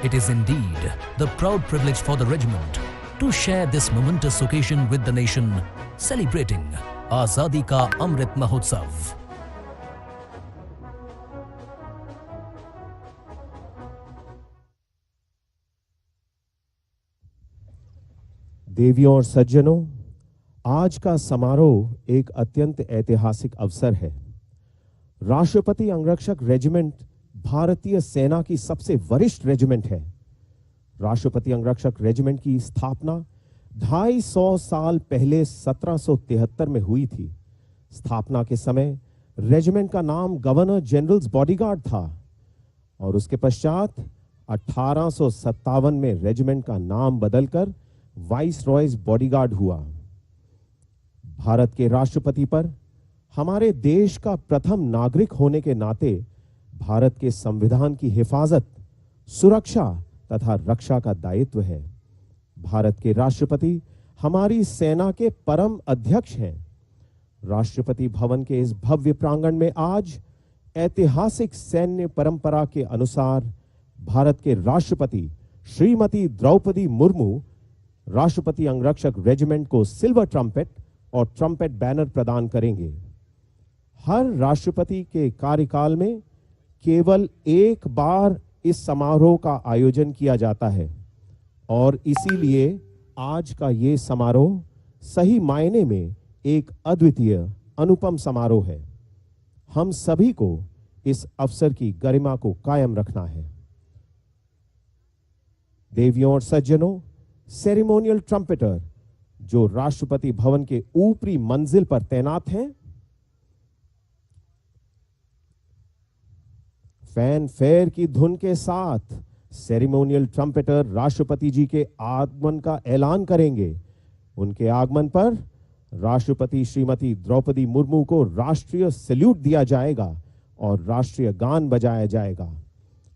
It is indeed the proud privilege for the regiment to share this momentous occasion with the nation, celebrating Azadi Ka Amrit Mahotsav. देवियों और सज्जनों, आज का समारोह एक अत्यंत ऐतिहासिक अवसर है। राष्ट्रपति अंगरक्षक रेजिमेंट भारतीय सेना की सबसे वरिष्ठ रेजिमेंट है। राष्ट्रपति अंगरक्षक रेजिमेंट की स्थापना 250 साल पहले 1773 में हुई थी। स्थापना के समय रेजिमेंट का नाम गवर्नर जनरल्स बॉडीगार्ड था और उसके पश्चात 1857 में रेजिमेंट का नाम बदलकर वाइसरॉयज बॉडीगार्ड हुआ। भारत के राष्ट्रपति पर हमारे देश का प्रथम नागरिक होने के नाते भारत के संविधान की हिफाजत, सुरक्षा तथा रक्षा का दायित्व है। भारत के राष्ट्रपति हमारी सेना के परम अध्यक्ष हैं। राष्ट्रपति भवन के इस भव्य प्रांगण में आज ऐतिहासिक सैन्य परंपरा के अनुसार भारत के राष्ट्रपति श्रीमती द्रौपदी मुर्मू राष्ट्रपति अंगरक्षक रेजिमेंट को सिल्वर ट्रम्पेट और ट्रम्पेट बैनर प्रदान करेंगे। हर राष्ट्रपति के कार्यकाल में केवल एक बार इस समारोह का आयोजन किया जाता है और इसीलिए आज का ये समारोह सही मायने में एक अद्वितीय अनुपम समारोह है। हम सभी को इस अवसर की गरिमा को कायम रखना है। देवियों और सज्जनों, सेरेमोनियल ट्रम्पेटर जो राष्ट्रपति भवन के ऊपरी मंजिल पर तैनात हैं, फैन फेयर की धुन के साथ सेरेमोनियल ट्रम्पेटर राष्ट्रपति जी के आगमन का ऐलान करेंगे। उनके आगमन पर राष्ट्रपति श्रीमती द्रौपदी मुर्मू को राष्ट्रीय सैल्यूट दिया जाएगा और राष्ट्रीय गान बजाया जाएगा।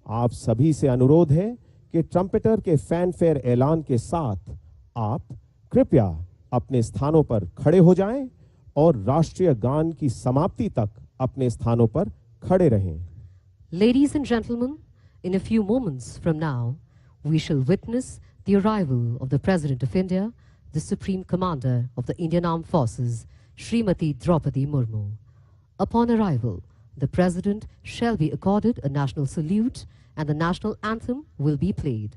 आप सभी से अनुरोध है कि ट्रम्पेटर के फैनफेयर ऐलान के साथ आप कृपया अपने स्थानों पर खड़े हो जाएं और राष्ट्रीय गान की समाप्ति तक अपने स्थानों पर खड़े रहें। Ladies and gentlemen, in a few moments from now, we shall witness the arrival of the President of India, the Supreme Commander of the Indian Armed Forces, Srimati Droupadi Murmu. Upon arrival, the President shall be accorded a national salute and the national anthem will be played.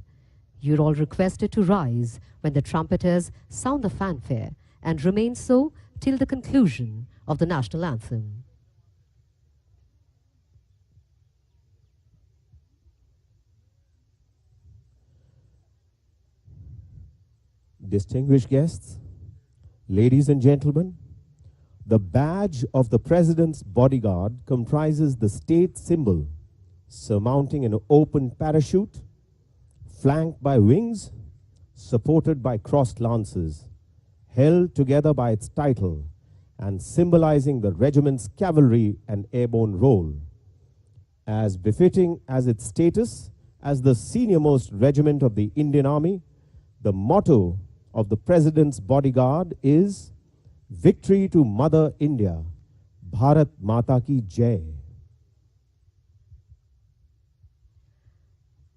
You're all requested to rise when the trumpeters sound the fanfare and remain so till the conclusion of the national anthem. Distinguished guests, ladies and gentlemen, the badge of the President's bodyguard comprises the state symbol surmounting an open parachute, flanked by wings, supported by crossed lances, held together by its title, and symbolizing the regiment's cavalry and airborne role. As befitting as its status as the senior-most regiment of the Indian Army, the motto of the President's bodyguard is Victory to Mother India, Bharat Mata Ki Jai.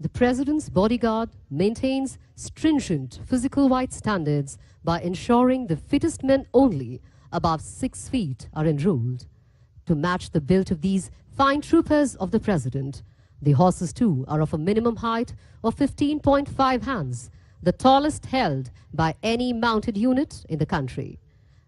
The President's bodyguard maintains stringent physical weight standards by ensuring the fittest men only above 6 feet are enrolled. To match the build of these fine troopers of the President, the horses too are of a minimum height of 15.5 hands, the tallest held by any mounted unit in the country.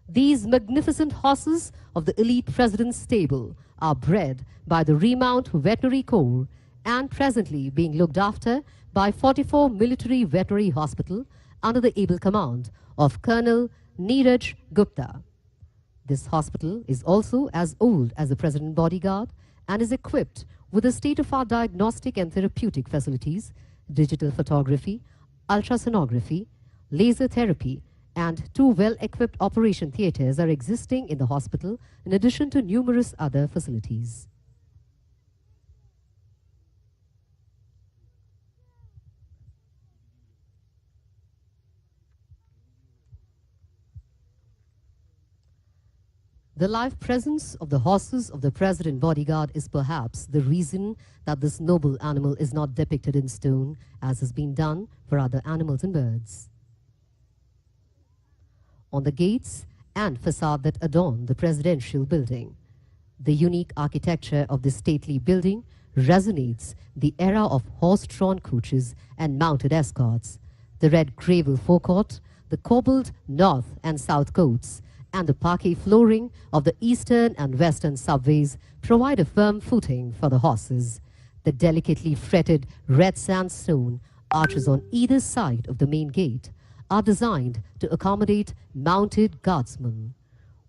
These magnificent horses of the elite President's stable are bred by the Remount Veterinary Corps and presently being looked after by 44 Military Veterinary Hospital under the able command of Colonel Neeraj Gupta. This hospital is also as old as the President Bodyguard and is equipped with a state-of-the-art diagnostic and therapeutic facilities, digital photography, ultrasonography, laser therapy, and 2 well-equipped operation theaters are existing in the hospital in addition to numerous other facilities. The live presence of the horses of the President Bodyguard is perhaps the reason that this noble animal is not depicted in stone, as has been done for other animals and birds. On the gates and facade that adorn the presidential building, the unique architecture of this stately building resonates the era of horse-drawn coaches and mounted escorts, the red gravel forecourt, the cobbled north and south courts, and the parquet flooring of the eastern and western subways provide a firm footing for the horses. The delicately fretted red sandstone arches on either side of the main gate are designed to accommodate mounted guardsmen.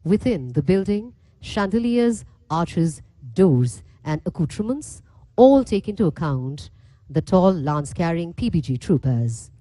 Within the building, chandeliers, arches, doors, and accoutrements all take into account the tall lance-carrying PBG troopers.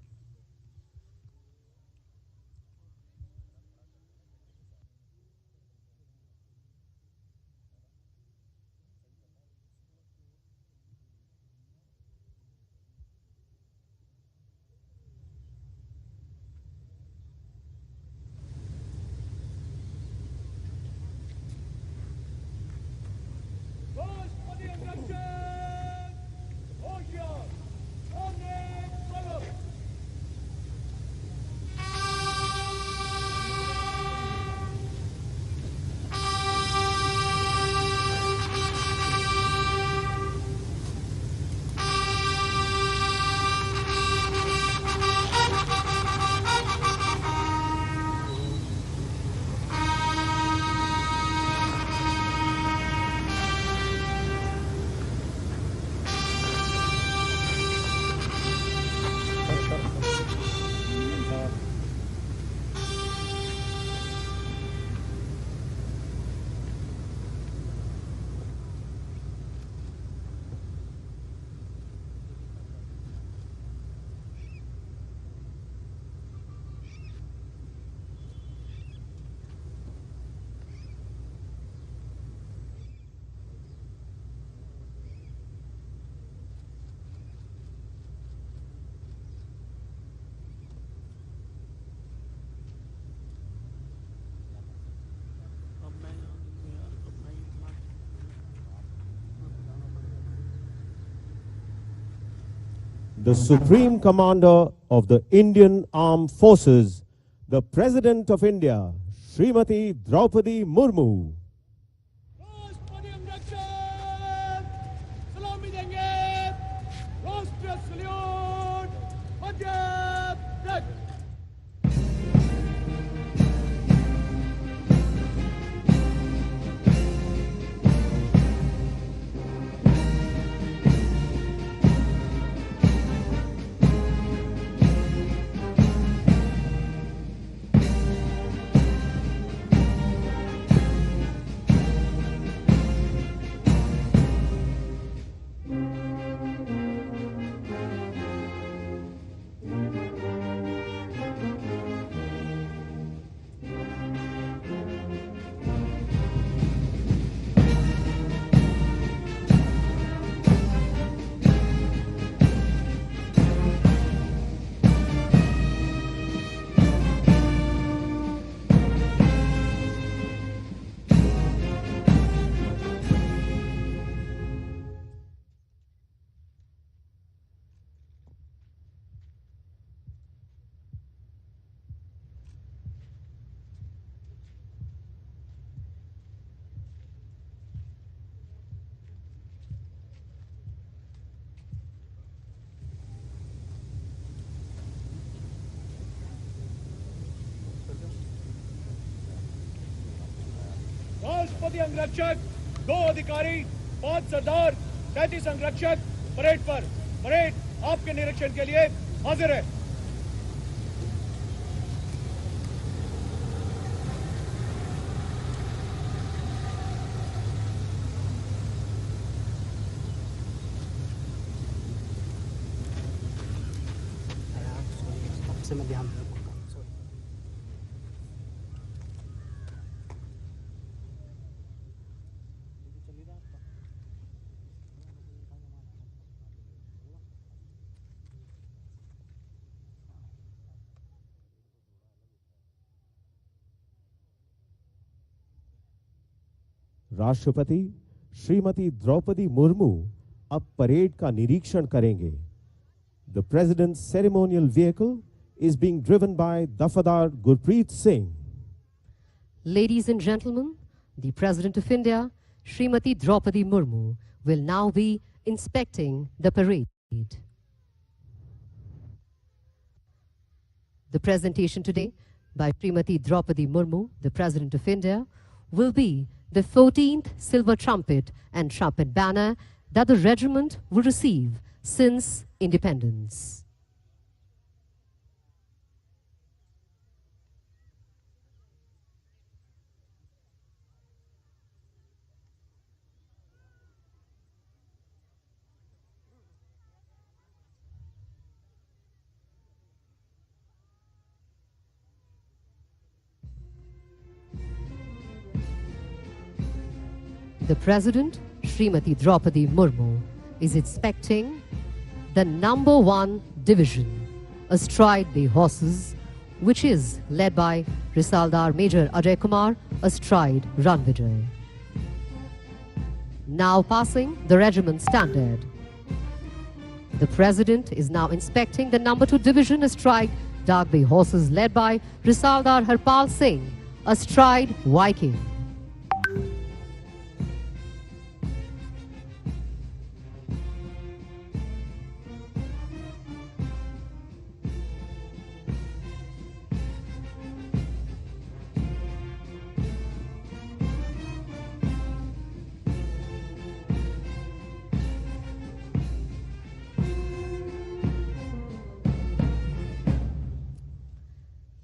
The Supreme Commander of the Indian Armed Forces, the President of India, Srimati Droupadi Murmu. राष्ट्रपति अंगरक्षक, 2 अधिकारी, 5 सरदार, 33 अंगरक्षक parade पर। Parade आपके निरीक्षण के लिए हाजिर है। राष्ट्रपति श्रीमती द्रौपदी मुर्मू अब परेड का निरीक्षण करेंगे। The President's ceremonial vehicle is being driven by Dafadar Gurpreet Singh. Ladies and gentlemen, the President of India, Srimati Droupadi Murmu, will now be inspecting the parade. The presentation today by Srimati Droupadi Murmu, the President of India, will be the 14th Silver Trumpet and Trumpet banner that the regiment will receive since independence. The President, Srimati Droupadi Murmu, is inspecting the number 1 division, astride the horses, which is led by Risaldar Major Ajay Kumar, astride Ranvijay. Now passing the regiment standard. The President is now inspecting the number 2 division, astride dark bay horses, led by Risaldar Harpal Singh, astride Viking.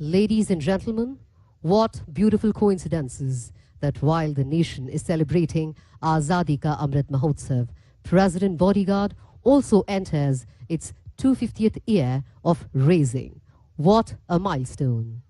Ladies and gentlemen, what beautiful coincidences that while the nation is celebrating Azadi Ka Amrit Mahotsav, President Bodyguard also enters its 250th year of raising. What a milestone.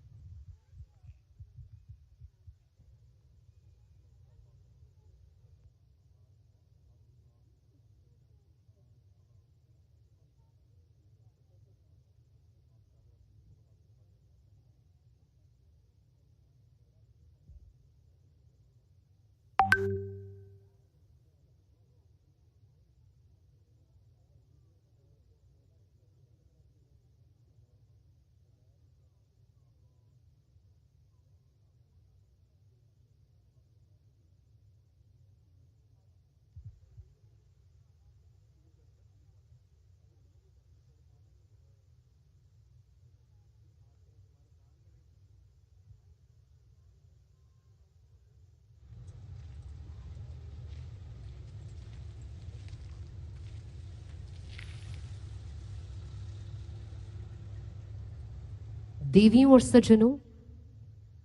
देवियों और सज्जनों,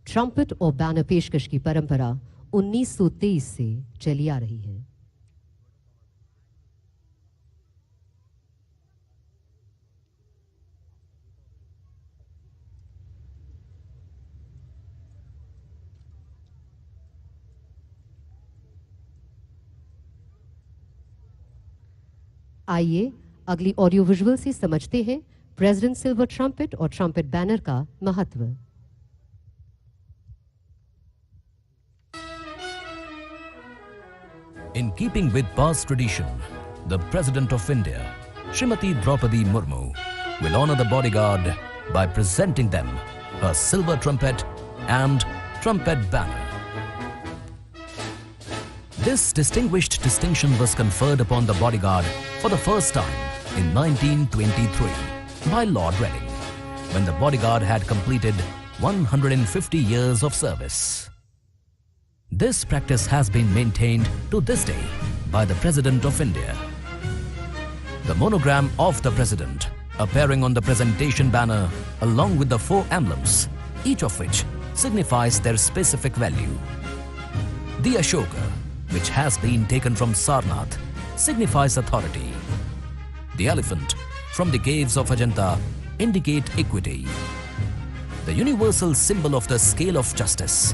trumpet और banner पेशकश की परंपरा 1923 से चली आ रही है। आइए अगली ऑडियो विजुअल से समझते हैं प्रेसिडेंट सिल्वर ट्रम्पेट और ट्रम्पेट बैनर का महत्व। In keeping with past tradition, the President of India, Srimati Droupadi Murmu, will honor the bodyguard by presenting them her silver trumpet and trumpet banner. This distinguished distinction was conferred upon the bodyguard for the first time in 1923 by Lord Reading, when the bodyguard had completed 150 years of service. This practice has been maintained to this day by the President of India. The monogram of the President appearing on the presentation banner along with the 4 emblems, each of which signifies their specific value. The Ashoka, which has been taken from Sarnath, signifies authority. The elephant from the caves of Ajanta indicate equity. The universal symbol of the scale of justice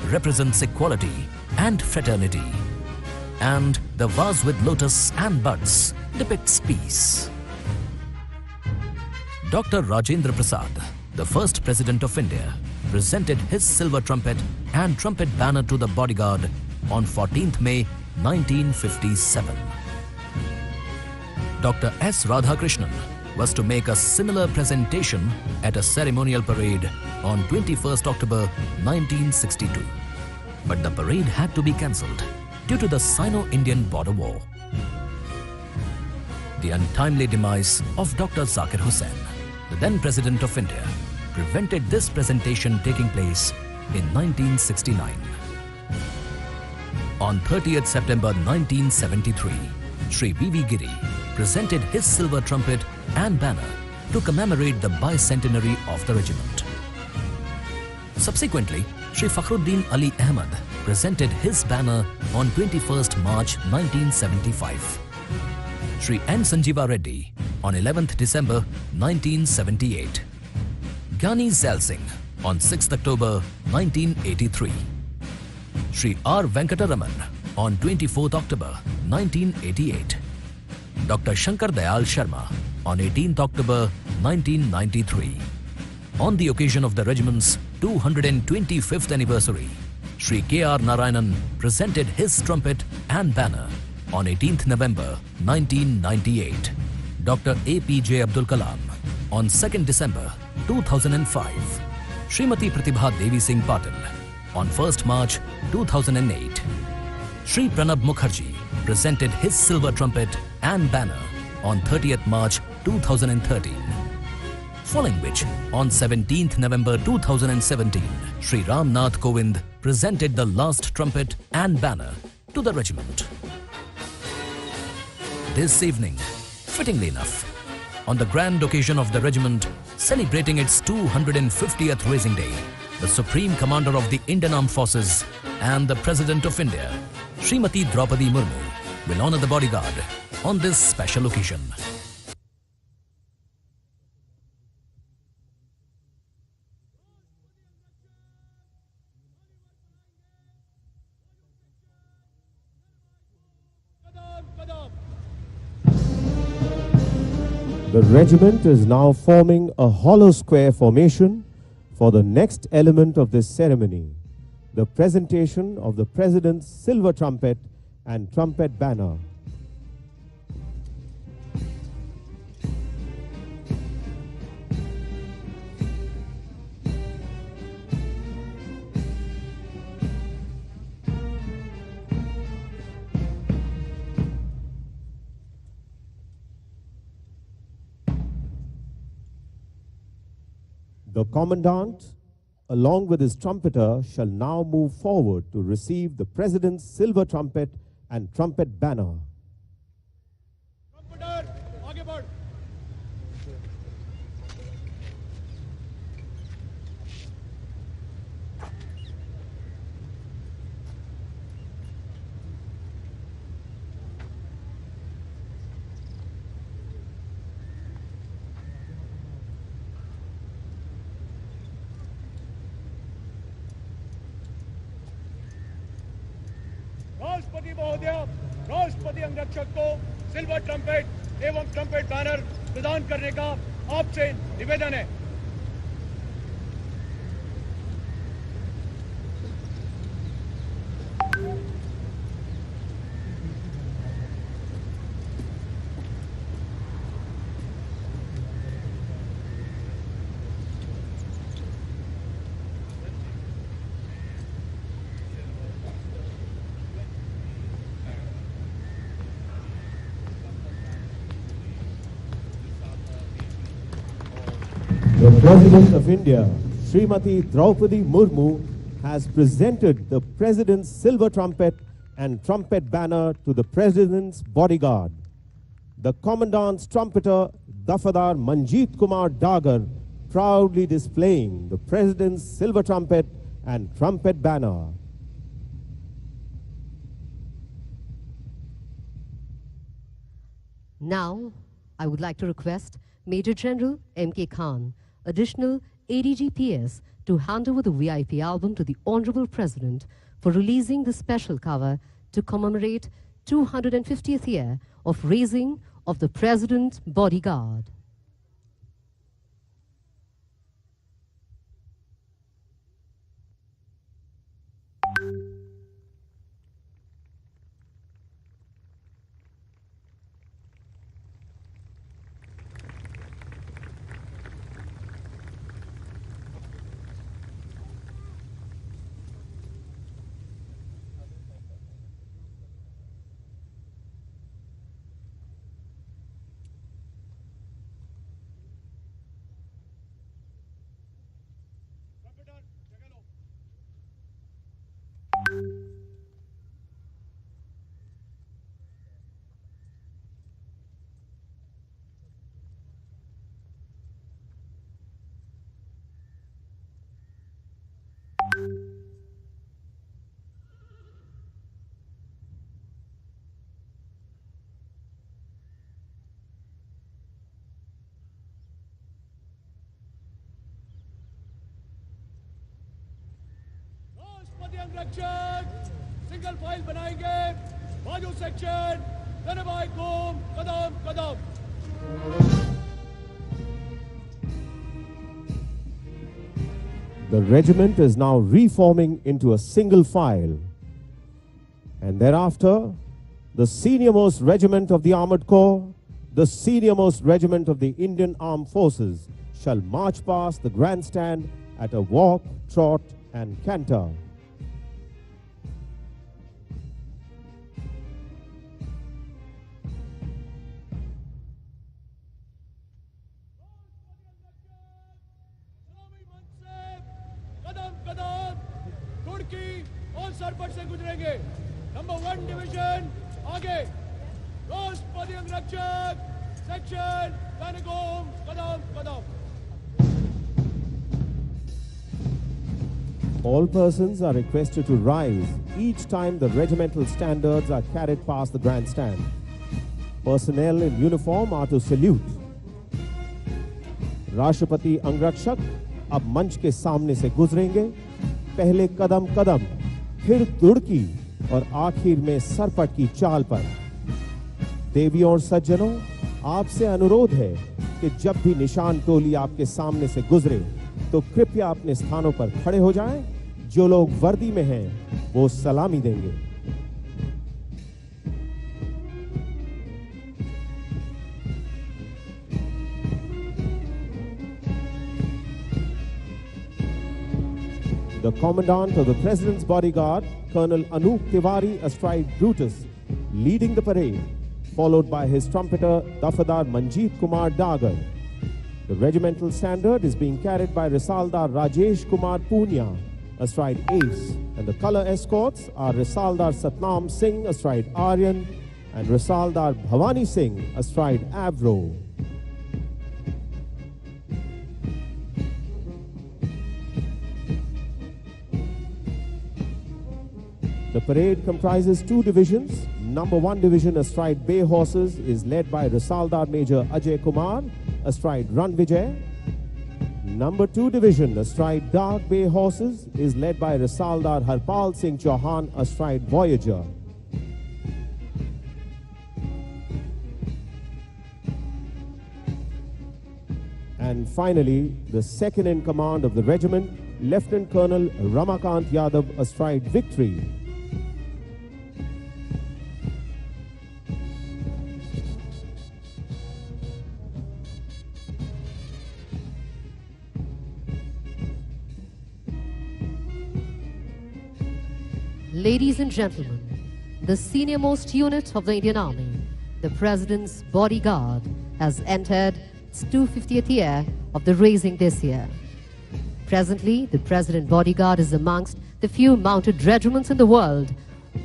represents equality and fraternity. And the vase with lotus and buds depicts peace. Dr. Rajendra Prasad, the first President of India, presented his silver trumpet and trumpet banner to the bodyguard on 14th May 1957. Dr. S. Radhakrishnan was to make a similar presentation at a ceremonial parade on 21st October 1962. But the parade had to be cancelled due to the Sino-Indian border war. The untimely demise of Dr. Zakir Hussain, the then President of India, prevented this presentation taking place in 1969. On 30th September 1973, Sri V.V. Giri presented his silver trumpet and banner to commemorate the bicentenary of the regiment. Subsequently, Sri Fakhruddin Ali Ahmad presented his banner on 21st March 1975. Sri N. Sanjeeva Reddy on 11th December 1978. Gyani Zail Singh on 6th October 1983. Sri R. Venkataraman on 24th October 1988. Dr. Shankar Dayal Sharma on 18th October 1993. On the occasion of the regiment's 225th anniversary, Sri K.R. Narayanan presented his trumpet and banner on 18th November 1998. Dr. A.P.J. Abdul Kalam on 2nd December 2005. Srimati Pratibha Devi Singh Patil on 1st March 2008. Sri Pranab Mukherjee presented his silver trumpet and banner on 30th March 2013. Following which, on 17th November 2017, Sri Ram Nath Kovind presented the last trumpet and banner to the regiment. This evening, fittingly enough, on the grand occasion of the regiment celebrating its 250th Raising Day, the Supreme Commander of the Indian Armed Forces and the President of India, Srimati Droupadi Murmu, will honour the bodyguard on this special occasion. The regiment is now forming a hollow square formation for the next element of this ceremony, the presentation of the President's silver trumpet and trumpet banner. The Commandant, along with his trumpeter, shall now move forward to receive the President's silver trumpet and trumpet banner. Trumpeter, आगे बढ़. राष्ट्रपति महोदय, राष्ट्रपति अंगरक्षक को silver trumpet एवं trumpet banner प्रदान करने का आपसे निवेदन है. The President of India, Srimati Droupadi Murmu, has presented the President's silver trumpet and trumpet banner to the President's bodyguard. The Commandant's trumpeter, Dafadar Manjeet Kumar Dagar, proudly displaying the President's silver trumpet and trumpet banner. Now, I would like to request Major General M.K. Khan, additional ADGPS, to hand over the VIP album to the Honorable President for releasing the special cover to commemorate 250th year of raising of the President's Bodyguard. अंगरक्षक single file बनाएंगे बाजू section Dhanbai घूम कदम कदम The regiment is now reforming into a single file. And thereafter, the senior-most regiment of the Armored Corps, the senior-most regiment of the Indian Armed Forces, shall march past the grandstand at a walk, trot, and canter. कदम कदम तुर्की और सरपट से गुजरेंगे number 1 division आगे रोस्पदी अंगरक्षक section कनगोम कदम कदम All persons are requested to rise each time the regimental standards are carried past the grandstand. Personnel in uniform are to salute. राष्ट्रपति अंगरक्षक अब मंच के सामने से गुजरेंगे, पहले कदम कदम, फिर दुड़की और आखिर में सरपट की चाल पर। देवियों और सज्जनों, आपसे अनुरोध है कि जब भी निशान टोली आपके सामने से गुजरे तो कृपया अपने स्थानों पर खड़े हो जाएं। जो लोग वर्दी में हैं वो सलामी देंगे। The commandant of the President's Bodyguard, Colonel Anup Tiwari astride Brutus, leading the parade, followed by his trumpeter, Dafadar Manjeet Kumar Dagar. The regimental standard is being carried by Risaldar Rajesh Kumar Punya, astride Ace, and the color escorts are Risaldar Satnam Singh, astride Aryan, and Risaldar Bhavani Singh, astride Avro. The parade comprises two divisions. Number 1 division astride Bay Horses is led by Risaldar Major Ajay Kumar, astride Run Vijay. Number 2 division astride Dark Bay Horses is led by Risaldar Harpal Singh Chauhan, astride Voyager. And finally, the second in command of the regiment, Lieutenant Colonel Ramakant Yadav, astride Victory. Ladies and gentlemen, the senior-most unit of the Indian Army, the President's Bodyguard, has entered its 250th year of the raising this year. Presently, the President Bodyguard is amongst the few mounted regiments in the world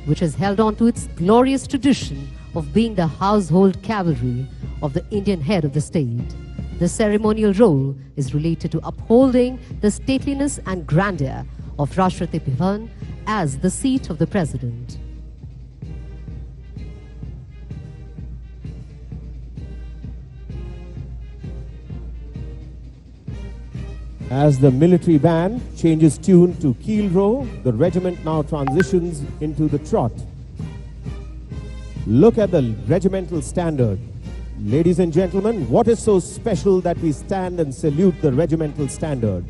which has held on to its glorious tradition of being the household cavalry of the Indian head of the state. The ceremonial role is related to upholding the stateliness and grandeur of Rashtrapati Bhavan as the seat of the President. As the military band changes tune to Keel Row, the regiment now transitions into the trot. Look at the regimental standard. Ladies and gentlemen, what is so special that we stand and salute the regimental standard?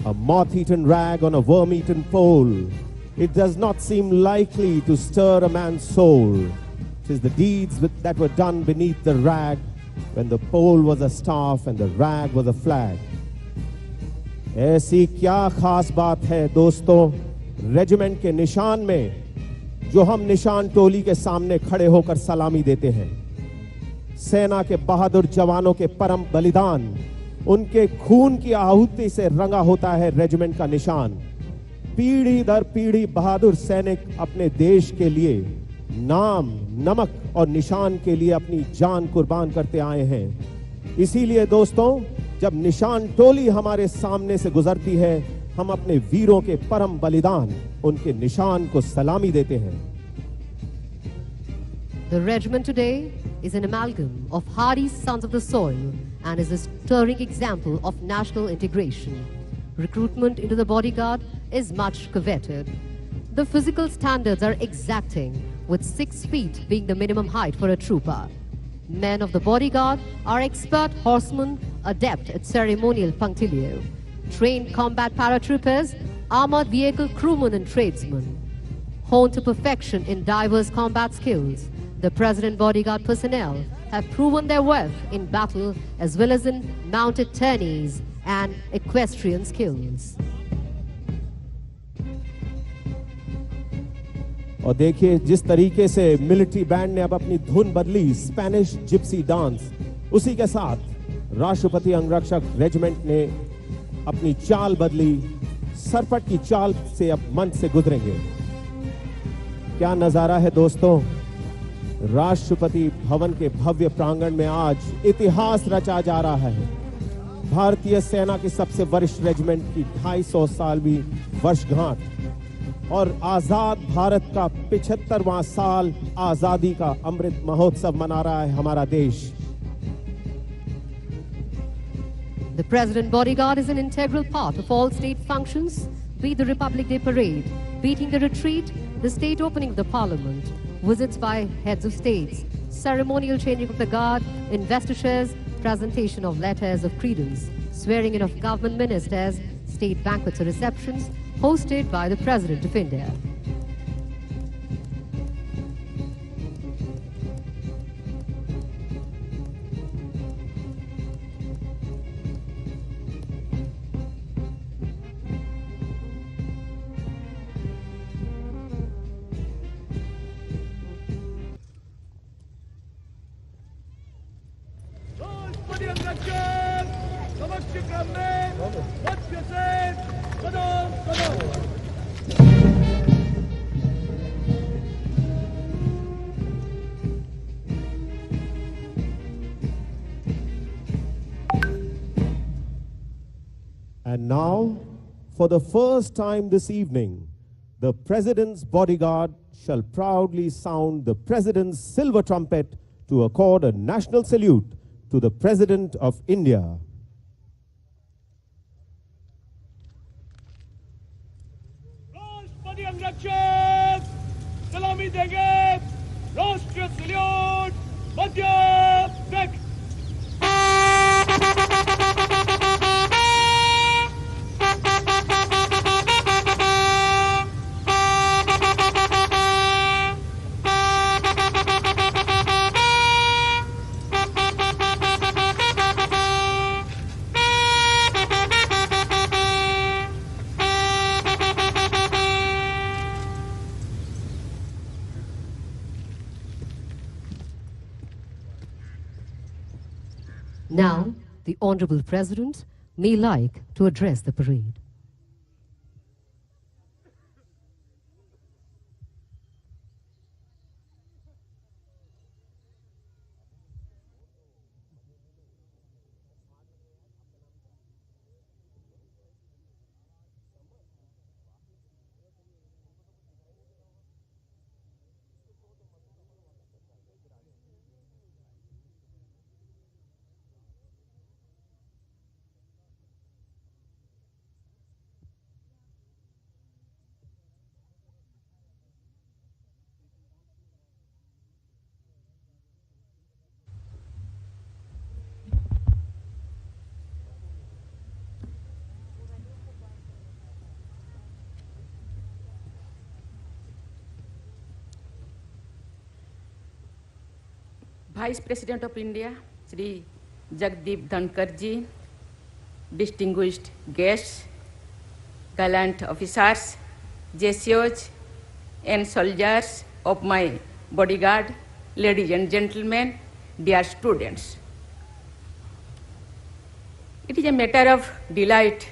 A moth-eaten rag on a worm-eaten pole. It does not seem likely to stir a man's soul. It is the deeds that were done beneath the rag, when the pole was a staff and the rag was a flag. ऐसी क्या खास बात है दोस्तों regiment के निशान में, जो हम निशान टोली के सामने खड़े होकर सलामी देते हैं। सेना के बहादुर जवानों के परम बलिदान, उनके खून की आहुति से रंगा होता है रेजिमेंट का निशान। पीढ़ी दर पीढ़ी बहादुर सैनिक अपने देश के लिए नाम, नमक और निशान के लिए अपनी जान कुर्बान करते आए हैं। इसीलिए दोस्तों, जब निशान टोली हमारे सामने से गुजरती है, हम अपने वीरों के परम बलिदान, उनके निशान को सलामी देते हैं। The regiment today is an amalgam of hardy sons of the soil and is a stirring example of national integration. recruitment into the bodyguard is much coveted. The physical standards are exacting, with 6 feet being the minimum height for a trooper. Men of the bodyguard are expert horsemen, adept at ceremonial punctilio, trained combat paratroopers, armored vehicle crewmen and tradesmen. Honed to perfection in diverse combat skills, the President bodyguard personnel have proven their worth in battle as well as in mounted tourneys and equestrian skills. और देखिए जिस तरीके से military band ने अब अपनी धुन बदली, स्पेनिश जिप्सी डांस, उसी के साथ राष्ट्रपति अंगरक्षक रेजिमेंट ने अपनी चाल बदली, सरपट की चाल से अब मंच से गुजरेंगे। क्या नजारा है दोस्तों, राष्ट्रपति भवन के भव्य प्रांगण में आज इतिहास रचा जा रहा है। भारतीय सेना की सबसे वरिष्ठ रेजिमेंट की 250 सालवीं वर्षगांठ और आजाद भारत का 75वां साल आजादी का अमृत महोत्सव मना रहा है हमारा देश। The President bodyguard is an integral part of all state functions, be it the Republic Day parade, beating the retreat, the state opening of the Parliament, visits by heads of states, ceremonial changing of the guard, investitures, presentation of letters of credence, swearing in of government ministers, state banquets or receptions hosted by the President of India. राष्ट्रपति अंगरक्षक समक्ष क्रम में मध्य से कदम कदम। And now, for the first time this evening, the President's bodyguard shall proudly sound the President's silver trumpet to accord a national salute to the President of India. राष्ट्रपति अंगरक्षक सलामी देंगे, राष्ट्रीय सल्यूट मध्य तक। Now, the Honorable President may like to address the parade. Vice President of India, Shri Jagdeep Dhankar ji, distinguished guests, gallant officers, JCOs, and soldiers of my bodyguard, ladies and gentlemen, dear students. It is a matter of delight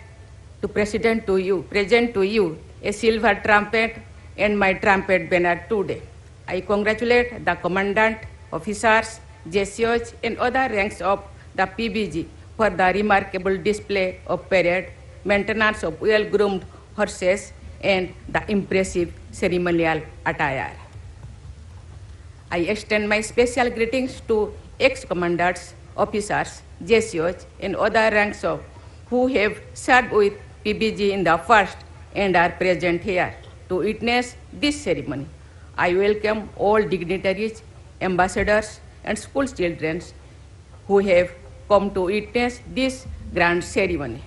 to present to you a silver trumpet and my trumpet banner today. I congratulate the commandant, officers, JCOs, and other ranks of the PBG for the remarkable display of parade, maintenance of well-groomed horses, and the impressive ceremonial attire. I extend my special greetings to ex-commanders, officers, JCOs, and other ranks of who have served with PBG in the first and are present here to witness this ceremony. I welcome all dignitaries, ambassadors, and school children who have come to witness this grand ceremony.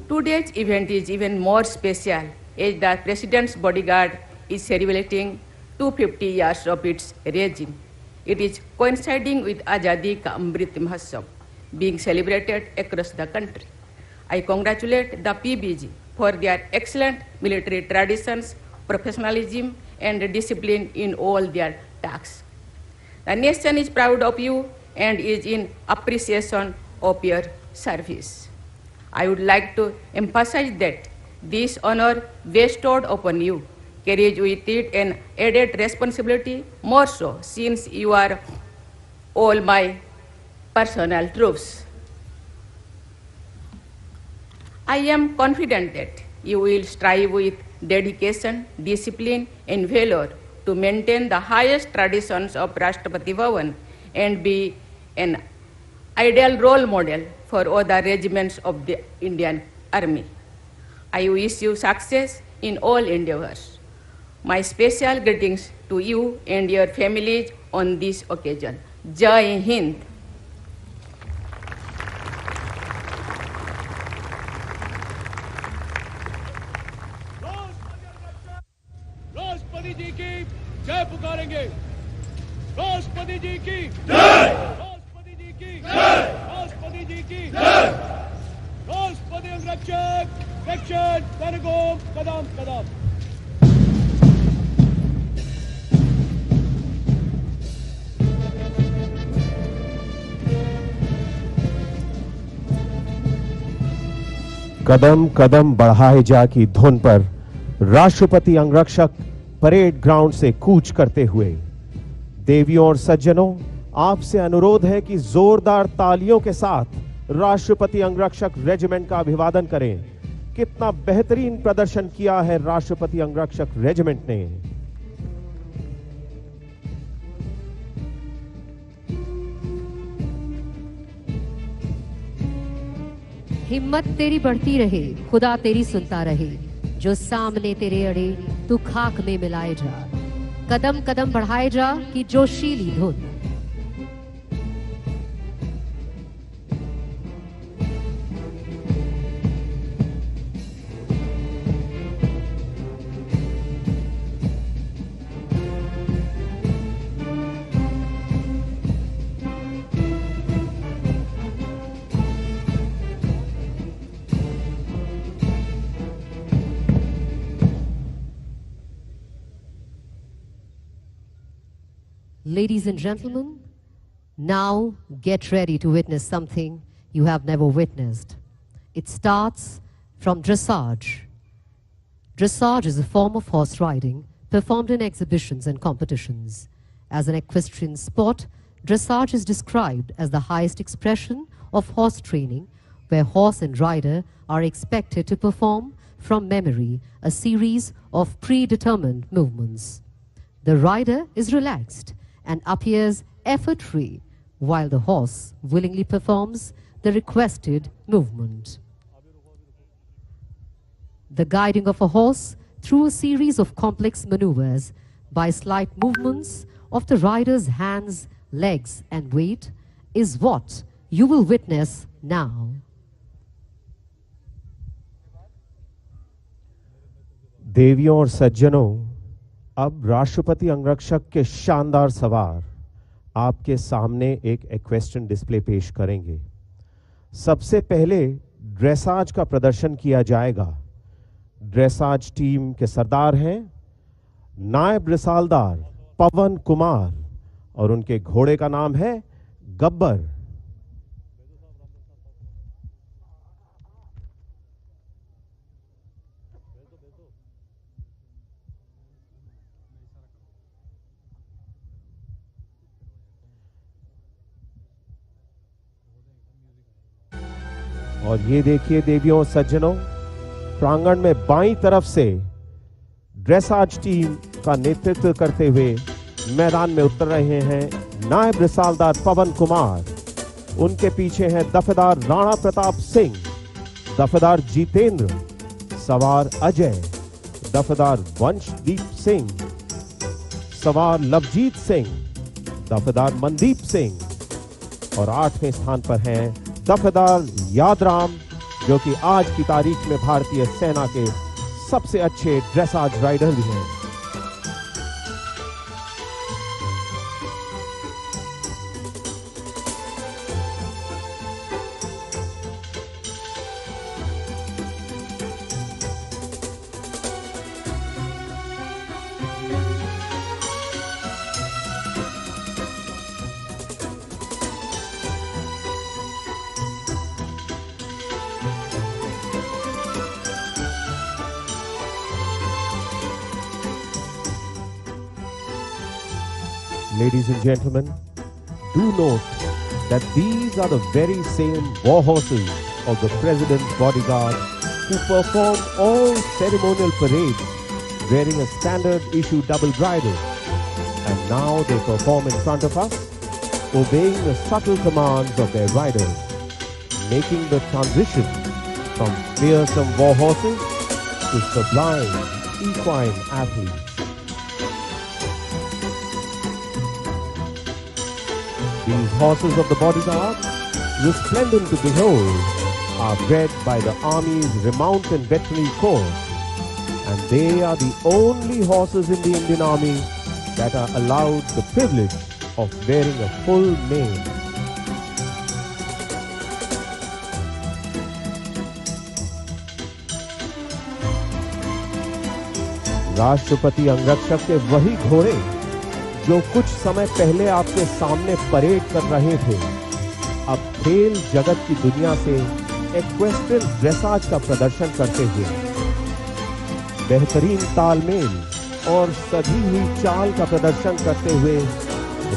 Today's event is even more special as the President's Bodyguard is celebrating 250 years of its regime. It is coinciding with Azadi Ka Amrit Mahotsav being celebrated across the country. I congratulate the PBG for their excellent military traditions, professionalism, and discipline in all their tasks. The nation is proud of you and is in appreciation of your service. I would like to emphasize that this honor bestowed upon you carries with it an added responsibility, more so since you are all my personal troops. I am confident that you will strive with dedication, discipline, and valor to maintain the highest traditions of Rashtrapati Bhavan and be an ideal role model for other regiments of the Indian Army. I wish you success in all endeavors. My special greetings to you and your families on this occasion. Jai Hind. राष्ट्रपति जी की जय पुकारेंगे। राष्ट्रपति जी की जय, राष्ट्रपति जी की जय, राष्ट्रपति जी की जय। राष्ट्रपति अंगरक्षक रक्षण कनगोम कदम कदम। कदम कदम बढ़ाए जा की धुन पर राष्ट्रपति अंगरक्षक परेड ग्राउंड से कूच करते हुए देवियों और सज्जनों, आपसे अनुरोध है कि जोरदार तालियों के साथ राष्ट्रपति अंगरक्षक रेजिमेंट का अभिवादन करें। कितना बेहतरीन प्रदर्शन किया है राष्ट्रपति अंगरक्षक रेजिमेंट ने। हिम्मत तेरी बढ़ती रहे, खुदा तेरी सुनता रहे, जो सामने तेरे अड़े तू खाक में मिलाए जा। कदम कदम बढ़ाए जा कि जोशीली धुन। Ladies and gentlemen, now get ready to witness something you have never witnessed. It starts from dressage. Dressage is a form of horse riding performed in exhibitions and competitions. As an equestrian sport, dressage is described as the highest expression of horse training, where horse and rider are expected to perform from memory a series of predetermined movements. The rider is relaxed and appears effort-free, while the horse willingly performs the requested movement. The guiding of a horse through a series of complex maneuvers by slight movements of the rider's hands, legs, and weight is what you will witness now. देवियों और सज्जनों, अब राष्ट्रपति अंगरक्षक के शानदार सवार आपके सामने एक एक्वेस्ट्रियन डिस्प्ले पेश करेंगे। सबसे पहले ड्रेसाज का प्रदर्शन किया जाएगा। ड्रेसाज टीम के सरदार हैं नायब रिसालदार पवन कुमार और उनके घोड़े का नाम है गब्बर। और ये देखिए देवियों और सज्जनों, प्रांगण में बाईं तरफ से ड्रेसाज टीम का नेतृत्व करते हुए मैदान में उतर रहे हैं नायब रिसालदार पवन कुमार। उनके पीछे हैं दफेदार राणा प्रताप सिंह, दफेदार जितेंद्र, सवार अजय, दफेदार वंशदीप सिंह, सवार लवजीत सिंह, दफेदार मनदीप सिंह और 8वें स्थान पर हैं दफेदार यादराम, जो कि आज की तारीख में भारतीय सेना के सबसे अच्छे ड्रेसाज राइडर भी हैं। Ladies and gentlemen, do note that these are the very same war horses of the President's bodyguard who perform all ceremonial parades wearing a standard issue double bridle. And now they perform in front of us, obeying the subtle commands of their riders, making the transition from fearsome war horses to sublime equine athletes. These horses of the bodyguard, resplendent to behold, are bred by the Army's Remount and Veterinary Corps, and they are the only horses in the Indian Army that are allowed the privilege of wearing a full mane. राष्ट्रपति अंगरक्षक के वही घोड़े जो कुछ समय पहले आपके सामने परेड कर रहे थे, अब खेल जगत की दुनिया से एक्वेस्ट्रियन ड्रेसाज का प्रदर्शन करते हुए बेहतरीन तालमेल और सधी हुई चाल का प्रदर्शन करते हुए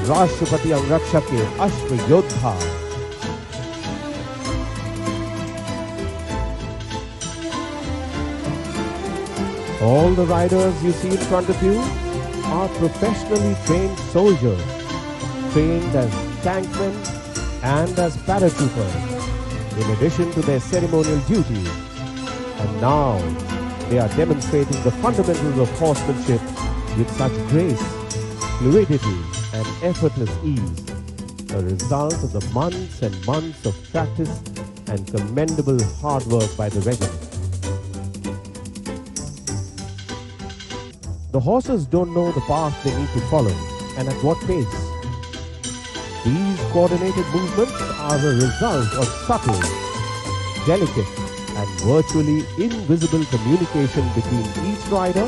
राष्ट्रपति अंगरक्षक के अश्व योद्धा All the riders you see in front of you are professionally trained soldiers, trained as tankmen and as paratroopers, in addition to their ceremonial duties. And now they are demonstrating the fundamentals of horsemanship with such grace, fluidity, and effortless ease, a result of the months and months of practice and commendable hard work by the regiment. The horses don't know the path they need to follow and at what pace. These coordinated movements are a result of subtle, delicate, and virtually invisible communication between each rider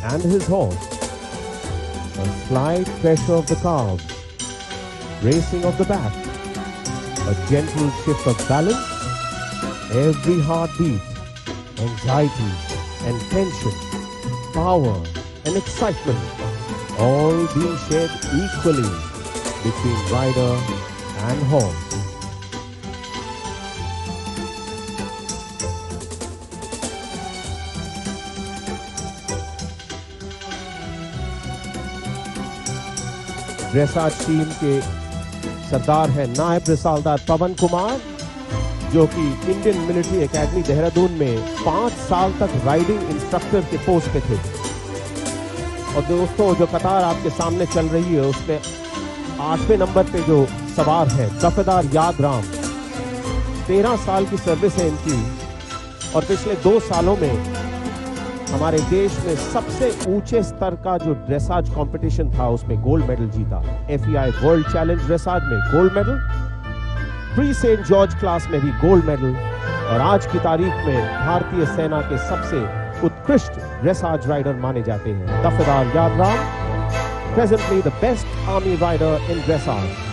and his horse. A slight pressure of the calves, bracing of the back, a gentle shift of balance, every heartbeat, anxiety and tension, power and excitement, all being shared equally between rider and horse. Dressage team के सरदार हैं नायब रिसालदार पवन कुमार, जो कि Indian military academy Dehradun में 5 साल तक riding instructor के post पे थे। और दोस्तों, जो कतार आपके सामने चल रही है उसमें 8वें नंबर पे जो सवार है दफेदार यादराम, 13 साल की सर्विस है इनकी और पिछले 2 सालों में हमारे देश में सबसे ऊंचे स्तर का जो ड्रेसाज कंपटीशन था उसमें गोल्ड मेडल जीता। FEI वर्ल्ड चैलेंज ड्रेसाज में gold medal, pre Saint George class में भी गोल्ड मेडल और आज की तारीख में भारतीय सेना के सबसे उत्कृष्ट ड्रेसाज राइडर माने जाते हैं दफेदार Yadram, presently the best army rider in dressage.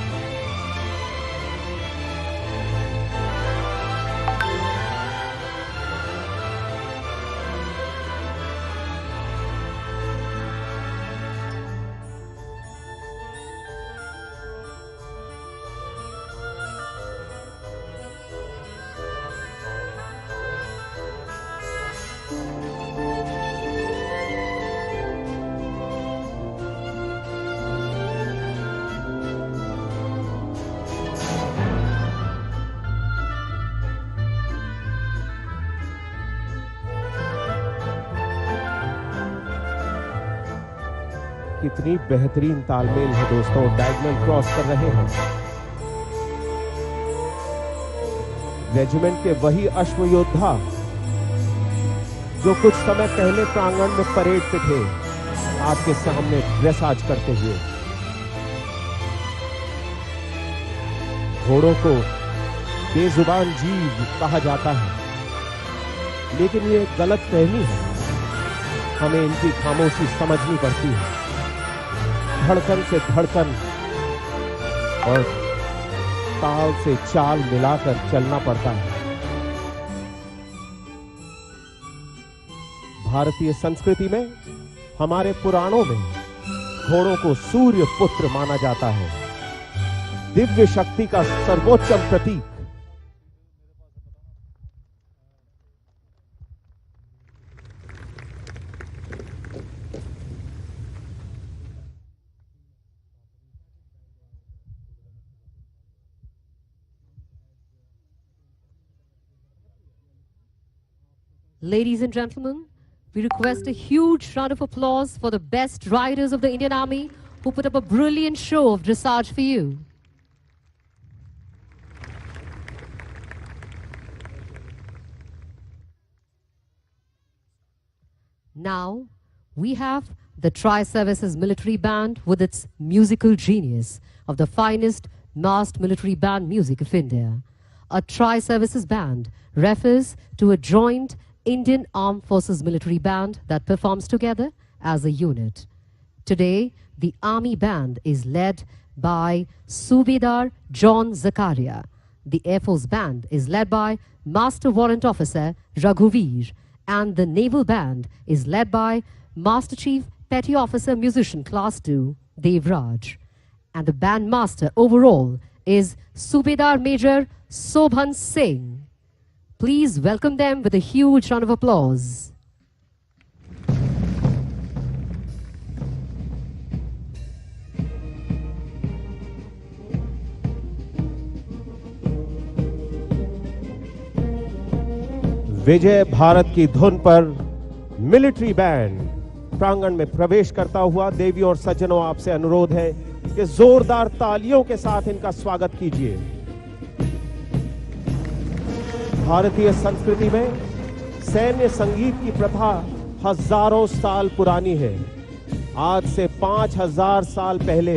कितनी बेहतरीन तालमेल है दोस्तों, डायगोनल क्रॉस कर रहे हैं। रेजिमेंट के वही अश्व योद्धा जो कुछ समय पहले प्रांगण में परेड पे थे, आपके सामने ड्रेसाज करते हुए। घोड़ों को बेजुबान जीव कहा जाता है, लेकिन ये गलत फहमी है। हमें इनकी खामोशी समझनी पड़ती है। धड़कन से धड़कन और ताल से चाल मिलाकर चलना पड़ता है। भारतीय संस्कृति में, हमारे पुराणों में घोड़ों को सूर्य पुत्र माना जाता है, दिव्य शक्ति का सर्वोच्च प्रतीक। Ladies and gentlemen, we request a huge round of applause for the best riders of the Indian Army who put up a brilliant show of dressage for you. Now, we have the Tri-Services Military Band with its musical genius of the finest massed military band music of India. A Tri-Services Band refers to a joint Indian Armed Forces military band that performs together as a unit. Today, the Army Band is led by Subedar John Zakaria. The Air Force Band is led by Master Warrant Officer Raghuveer, and the Naval Band is led by Master Chief Petty Officer Musician Class 2 Devraj. And the band master overall is Subedar Major Sobhan Singh. Please welcome them with a huge round of applause. विजय भारत की धुन पर military band प्रांगण में प्रवेश करता हुआ देवियों और सज्जनों, आपसे अनुरोध है कि जोरदार तालियों के साथ इनका स्वागत कीजिए। भारतीय संस्कृति में सैन्य संगीत की प्रथा हजारों साल पुरानी है। आज से 5000 साल पहले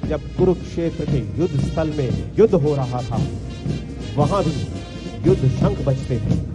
जब कुरुक्षेत्र के युद्ध स्थल में युद्ध हो रहा था, वहां भी युद्ध शंख बजते थे।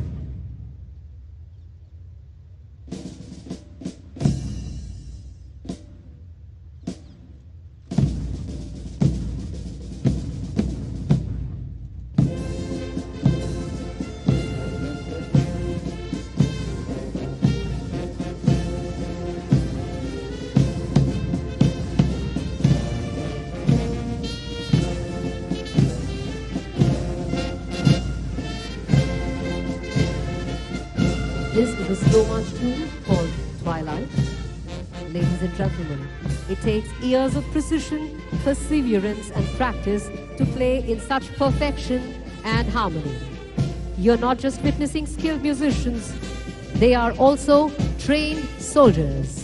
This is a slow march tune called Twilight. Ladies and gentlemen, it takes years of precision, perseverance and practice to play in such perfection and harmony. You're not just witnessing skilled musicians, they are also trained soldiers.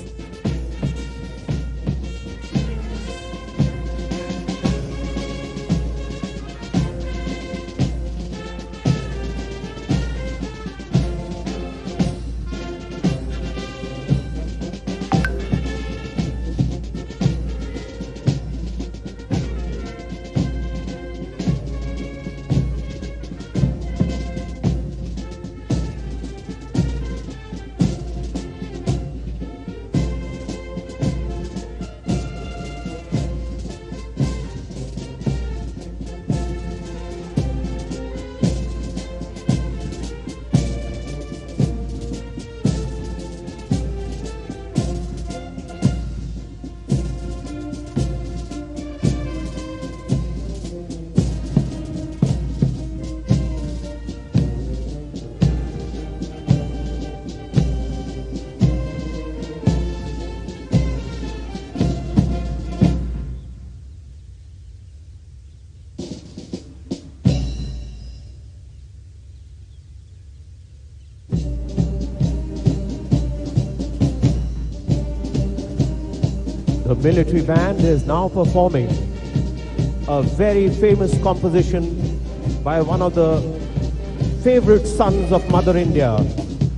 military band is now performing a very famous composition by one of the favorite sons of Mother India,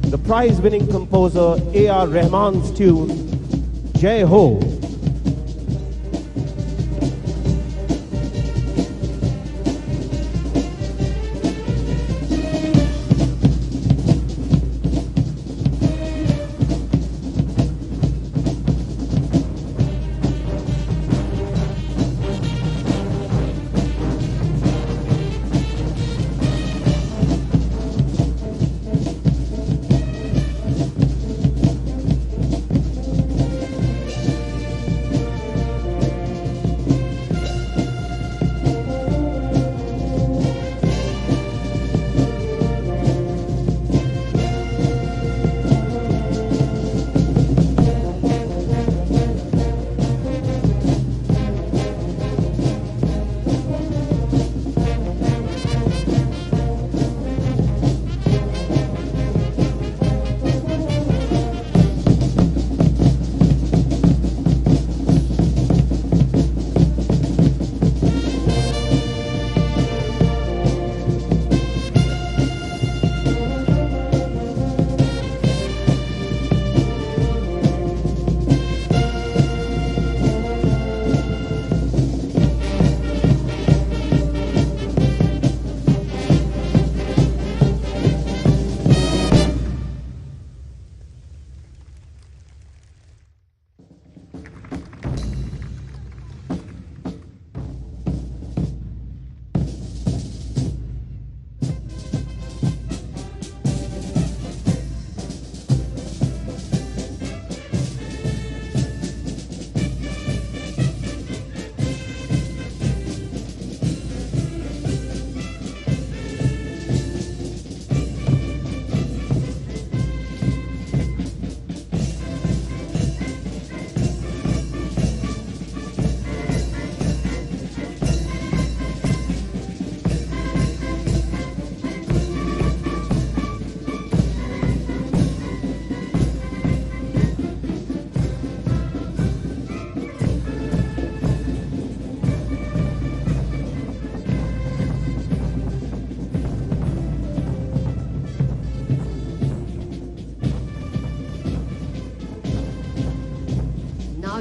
the prize-winning composer A.R. Rahman's tune, Jai Ho.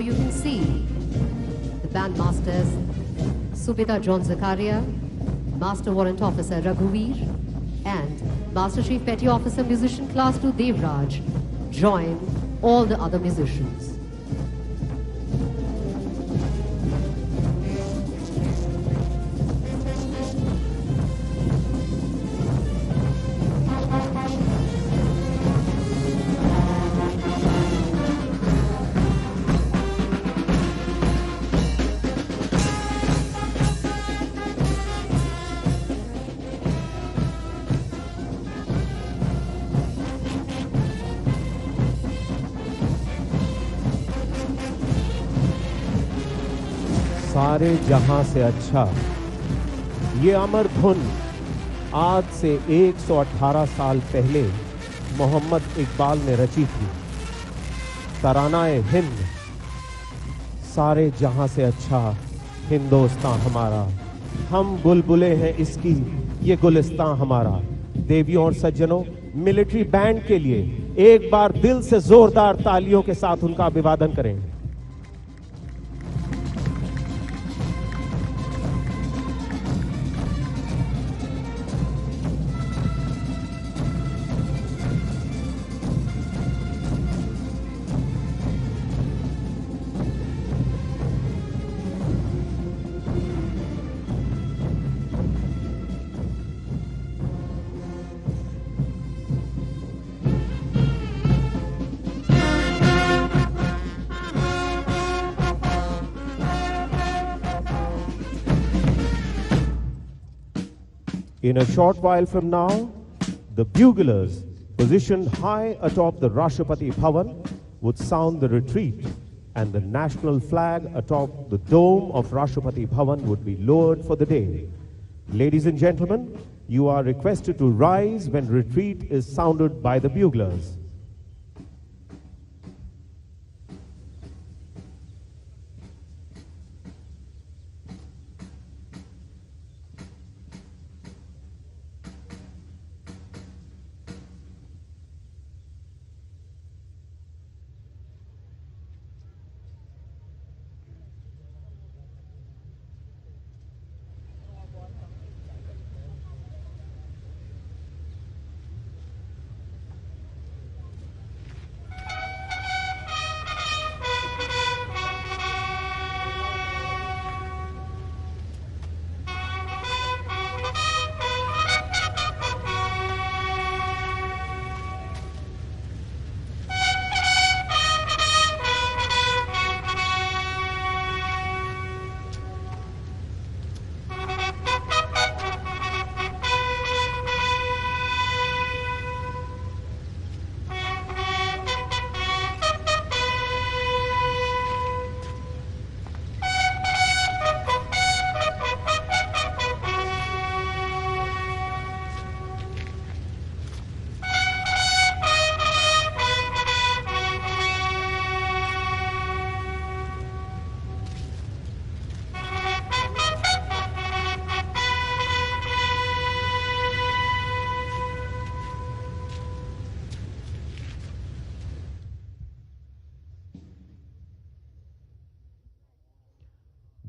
You can see the bandmasters Subedar John Zakaria, Master Warrant Officer Raghuveer, and Master Chief Petty Officer Musician Class 2 Devraj join all the other musicians. सारे जहां से अच्छा, ये अमर धुन आज से 118 साल पहले मोहम्मद इकबाल ने रची थी। तरानाए हिंद, सारे जहां से अच्छा हिंदुस्तान हमारा, हम बुलबुले हैं इसकी ये गुलिस्तान हमारा। देवियों और सज्जनों, मिलिट्री बैंड के लिए एक बार दिल से जोरदार तालियों के साथ उनका अभिवादन करें। In a short while from now, the buglers, positioned high atop the Rashtrapati Bhavan, would sound the retreat, and the national flag atop the dome of Rashtrapati Bhavan would be lowered for the day. Ladies and gentlemen, you are requested to rise when retreat is sounded by the buglers.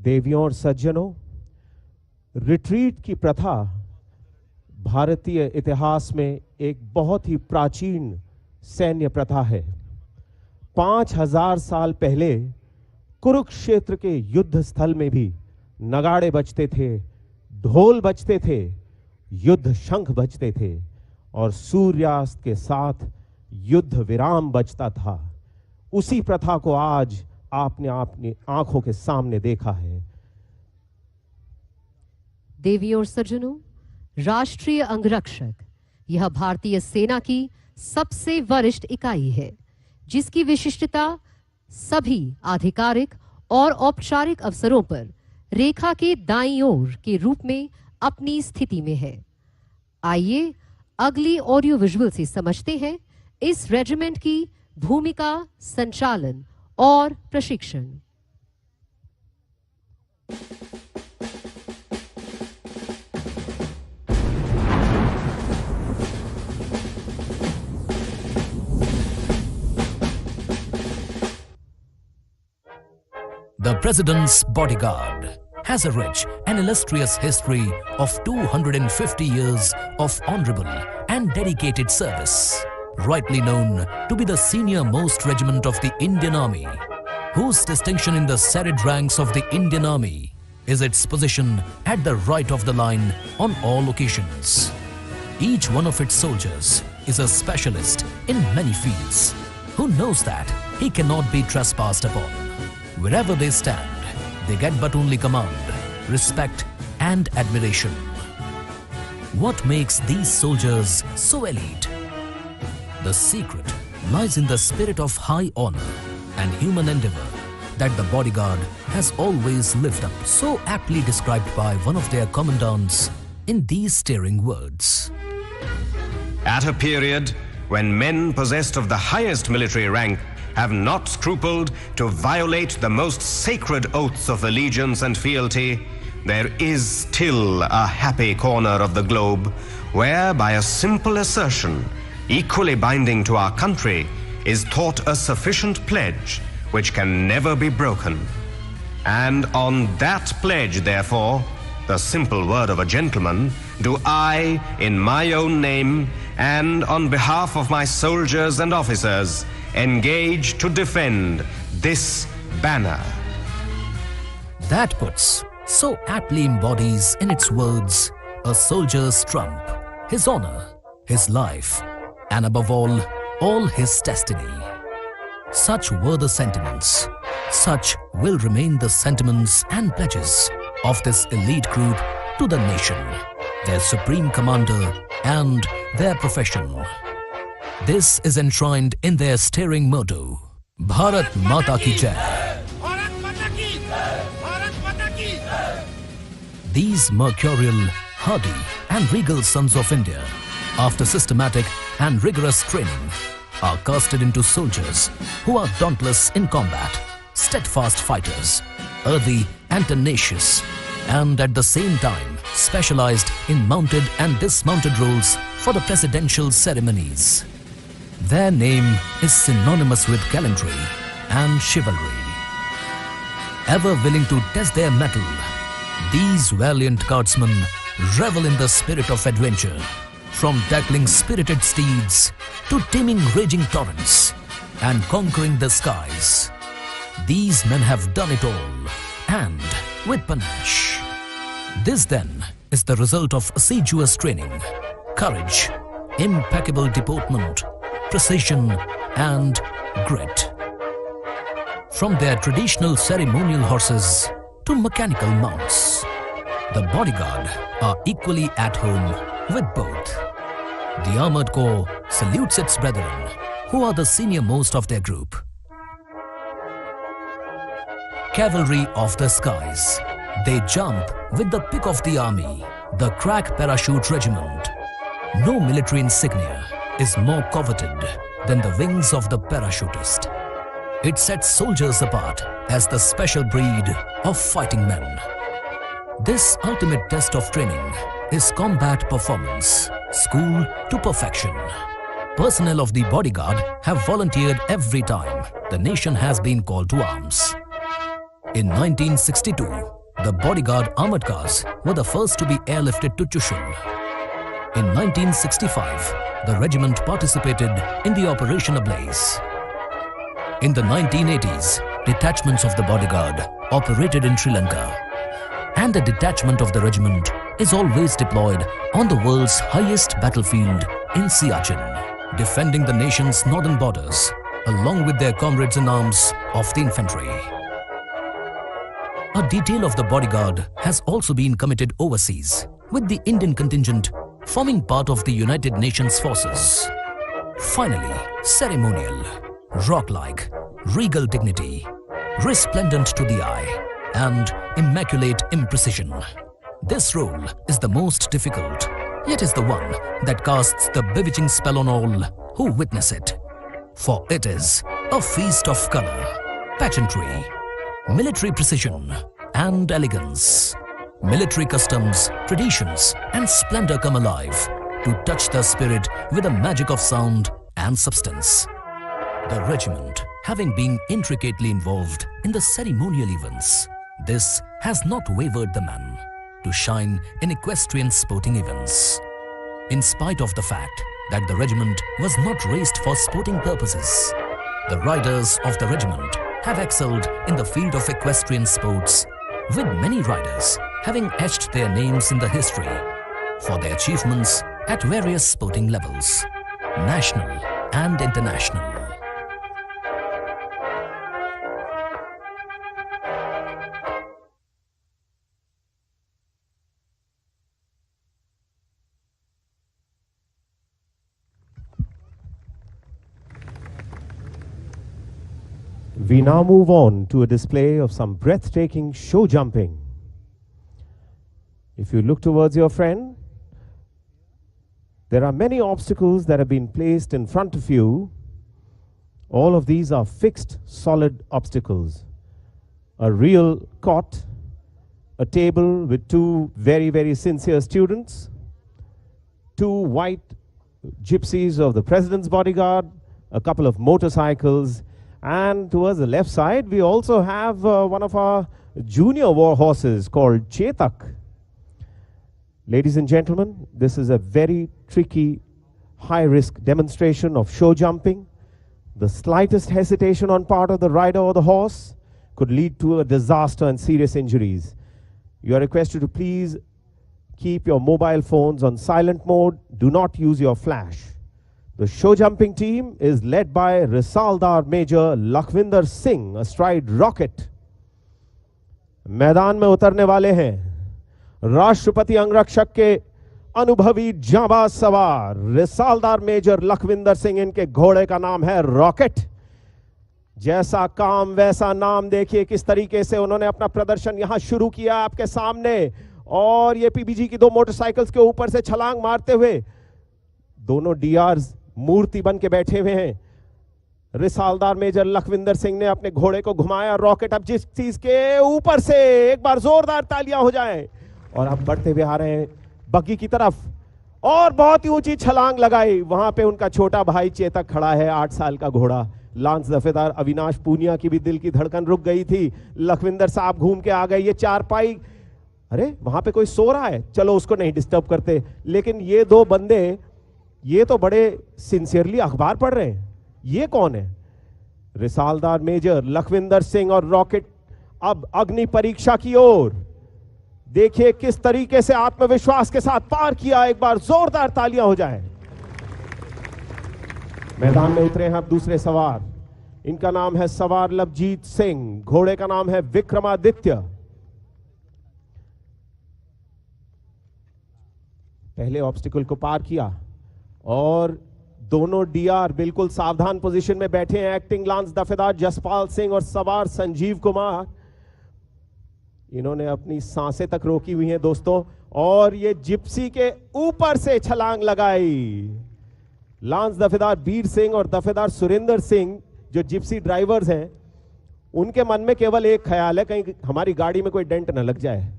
देवियों और सज्जनों, retreat की प्रथा भारतीय इतिहास में एक बहुत ही प्राचीन सैन्य प्रथा है। 5000 साल पहले कुरुक्षेत्र के युद्ध स्थल में भी नगाड़े बजते थे, ढोल बजते थे, युद्ध शंख बजते थे और सूर्यास्त के साथ युद्ध विराम बजता था। उसी प्रथा को आज आपने अपनी आंखों के सामने देखा है। देवियों और सज्जनों, राष्ट्रीय अंगरक्षक यह भारतीय सेना की सबसे वरिष्ठ इकाई है, जिसकी विशिष्टता सभी आधिकारिक और औपचारिक अवसरों पर रेखा के दाईं ओर के रूप में अपनी स्थिति में है। आइए अगली ऑडियो विजुअल से समझते हैं इस रेजिमेंट की भूमिका, संचालन और प्रशिक्षण। The President's Bodyguard has a rich and illustrious history of 250 years of honorable and dedicated service, rightly known to be the senior-most regiment of the Indian Army, whose distinction in the serried ranks of the Indian Army is its position at the right of the line on all occasions. Each one of its soldiers is a specialist in many fields, who knows that he cannot be trespassed upon. Wherever they stand, they get but only command, respect and admiration. What makes these soldiers so elite? The secret lies in the spirit of high honor and human endeavor that the bodyguard has always lived up, so aptly described by one of their commandants in these stirring words. At a period when men possessed of the highest military rank have not scrupled to violate the most sacred oaths of allegiance and fealty, there is still a happy corner of the globe where, by a simple assertion, equally binding to our country, is taught a sufficient pledge which can never be broken. And on that pledge, therefore, the simple word of a gentleman, do I, in my own name, and on behalf of my soldiers and officers, engage to defend this banner. That puts, so aptly embodies in its words, a soldier's trump, his honor, his life, and above all his destiny. Such were the sentiments, such will remain the sentiments and pledges of this elite group to the nation, their supreme commander and their profession. This is enshrined in their stirring motto, Bharat Mata Ki Jai. These mercurial, hardy and regal sons of India, after systematic and rigorous training, are casted into soldiers who are dauntless in combat, steadfast fighters, earthy and tenacious, and at the same time specialized in mounted and dismounted roles for the presidential ceremonies. Their name is synonymous with gallantry and chivalry. Ever willing to test their mettle, these valiant guardsmen revel in the spirit of adventure, from tackling spirited steeds to taming raging torrents and conquering the skies. These men have done it all, and with panache. This then is the result of assiduous training, courage, impeccable deportment, precision and grit. From their traditional ceremonial horses to mechanical mounts, the bodyguard are equally at home with both. The armored corps salutes its brethren, who are the senior most of their group. Cavalry of the skies, they jump with the pick of the army, the crack parachute regiment. No military insignia is more coveted than the wings of the parachutist. It sets soldiers apart as the special breed of fighting men. This ultimate test of training is combat performance, school to perfection. Personnel of the bodyguard have volunteered every time the nation has been called to arms. In 1962, the Bodyguard armored cars were the first to be airlifted to Chushul. In 1965, the regiment participated in the Operation Ablaze. In the 1980s, detachments of the Bodyguard operated in Sri Lanka. And the detachment of the regiment is always deployed on the world's highest battlefield in Siachen, defending the nation's northern borders, along with their comrades in arms of the infantry. A detail of the Bodyguard has also been committed overseas, with the Indian contingent forming part of the United Nations forces. Finally, ceremonial, rock-like, regal dignity, resplendent to the eye, and immaculate imprecision. This role is the most difficult, yet is the one that casts the bewitching spell on all who witness it. For it is a feast of color, pageantry, military precision and elegance. Military customs, traditions and splendor come alive to touch the spirit with the magic of sound and substance. The regiment having been intricately involved in the ceremonial events, this has not wavered the man to shine in equestrian sporting events. In spite of the fact that the regiment was not raised for sporting purposes, the riders of the regiment have excelled in the field of equestrian sports, with many riders having etched their names in the history for their achievements at various sporting levels, national and international. We now move on to a display of some breathtaking show jumping. If you look towards your friend, there are many obstacles that have been placed in front of you. All of these are fixed, solid obstacles. A real cot, a table with two very, very sincere students, two white gypsies of the President's Bodyguard, a couple of motorcycles, and towards the left side, we also have one of our junior war horses called Chetak. Ladies and gentlemen, this is a very tricky, high-risk demonstration of show jumping. The slightest hesitation on part of the rider or the horse could lead to a disaster and serious injuries. You are requested to please keep your mobile phones on silent mode. Do not use your flash. The show jumping team is led by Risaldar Major Lakhvinder Singh astride rocket. मैदान में उतरने वाले हैं राष्ट्रपति अंगरक्षक के अनुभवी जांबाज सवार रिसालदार मेजर लखविंदर सिंह। इनके घोड़े का नाम है रॉकेट। जैसा काम वैसा नाम। देखिए किस तरीके से उन्होंने अपना प्रदर्शन यहां शुरू किया आपके सामने। और ये पीबीजी की दो मोटरसाइकिल्स के ऊपर से छलांग मारते हुए दोनों डीआरस मूर्ति बन के बैठे हुए हैं। रिसालदार मेजर लखविंदर सिंह ने अपने घोड़े को घुमाया। रॉकेट अब जिस चीज के ऊपर से एक बार जोरदार तालियां हो जाएं। और अब बढ़ते हुए आ रहे हैं बग्गी की तरफ और बहुत ही ऊंची छलांग लगाई। वहां पे उनका छोटा भाई चेतक खड़ा है, 8 साल का घोड़ा। लांस दफेदार अविनाश पूनिया की भी दिल की धड़कन रुक गई थी। लखविंदर साहब घूम के आ गए। ये चारपाई, अरे वहां पे कोई सो रहा है, चलो उसको नहीं डिस्टर्ब करते। लेकिन ये दो बंदे, ये तो बड़े सिंसियरली अखबार पढ़ रहे हैं। ये कौन है? रिसालदार मेजर लखविंदर सिंह और रॉकेट अब अग्नि परीक्षा की ओर। देखिए किस तरीके से आत्मविश्वास के साथ पार किया। एक बार जोरदार तालियां हो जाए। मैदान में उतरे हैं अब दूसरे सवार। इनका नाम है सवार लवजीत सिंह। घोड़े का नाम है विक्रमादित्य। पहले ऑब्स्टिकल को पार किया और दोनों डीआर बिल्कुल सावधान पोजीशन में बैठे हैं। एक्टिंग लांस दफेदार जसपाल सिंह और सवार संजीव कुमार, इन्होंने अपनी सांसें तक रोकी हुई हैं दोस्तों। और ये जिप्सी के ऊपर से छलांग लगाई। लांस दफेदार बीर सिंह और दफेदार सुरेंद्र सिंह जो जिप्सी ड्राइवर्स हैं, उनके मन में केवल एक ख्याल है, कहीं हमारी गाड़ी में कोई डेंट न लग जाए।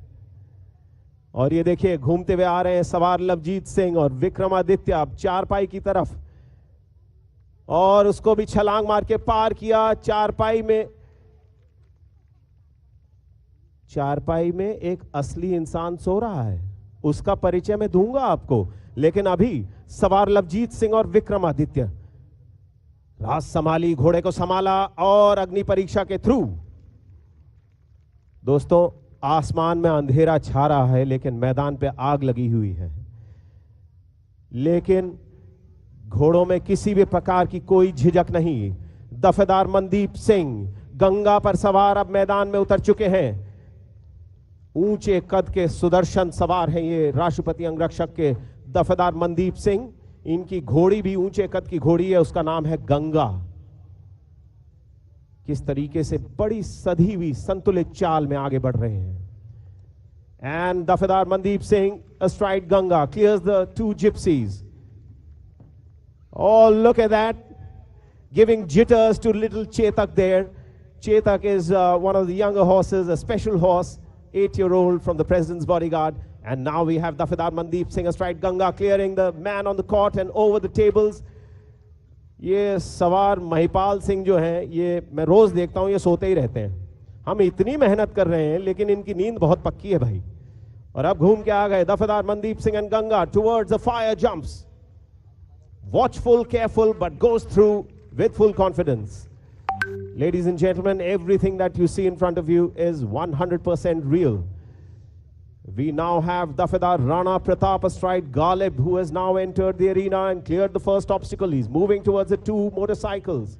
और ये देखिए घूमते हुए आ रहे हैं सवार लवजीत सिंह और विक्रमादित्य अब चारपाई की तरफ। और उसको भी छलांग मार के पार किया। चारपाई में चारपाई में एक असली इंसान सो रहा है, उसका परिचय मैं दूंगा आपको, लेकिन अभी सवार लवजीत सिंह और विक्रमादित्य राज संभाली, घोड़े को संभाला और अग्नि परीक्षा के थ्रू दोस्तों आसमान में अंधेरा छा रहा है लेकिन मैदान पे आग लगी हुई है, लेकिन घोड़ों में किसी भी प्रकार की कोई झिझक नहीं। दफेदार मनदीप सिंह गंगा पर सवार अब मैदान में उतर चुके हैं। ऊंचे कद के सुदर्शन सवार हैं ये राष्ट्रपति अंगरक्षक के दफेदार मनदीप सिंह। इनकी घोड़ी भी ऊंचे कद की घोड़ी है, उसका नाम है गंगा। किस तरीके से बड़ी सधी हुई संतुलित चाल में आगे बढ़ रहे हैं। And Dafedar Mandeep Singh astride Ganga clears the two gypsies. Oh, look at that, giving jitters to little Chetak there. Chetak is one of the younger horses, a special horse, 8-year-old from the President's Bodyguard. And now we have Dafedar Mandeep Singh astride Ganga, clearing the man on the court and over the tables. ये सवार महिपाल सिंह जो हैं, ये मैं रोज देखता हूँ, ये सोते ही रहते हैं। हम इतनी मेहनत कर रहे हैं लेकिन इनकी नींद बहुत पक्की है भाई। और अब घूम के आ गए दफेदार Mandeep Singh and Ganga towards the fire jumps. Watchful, careful, but goes through with full confidence. Ladies and gentlemen, everything that you see in front of you is 100% real. We now have Dafedar Rana Pratap astride Galib, who has now entered the arena and cleared the first obstacle. He's moving towards the two motorcycles.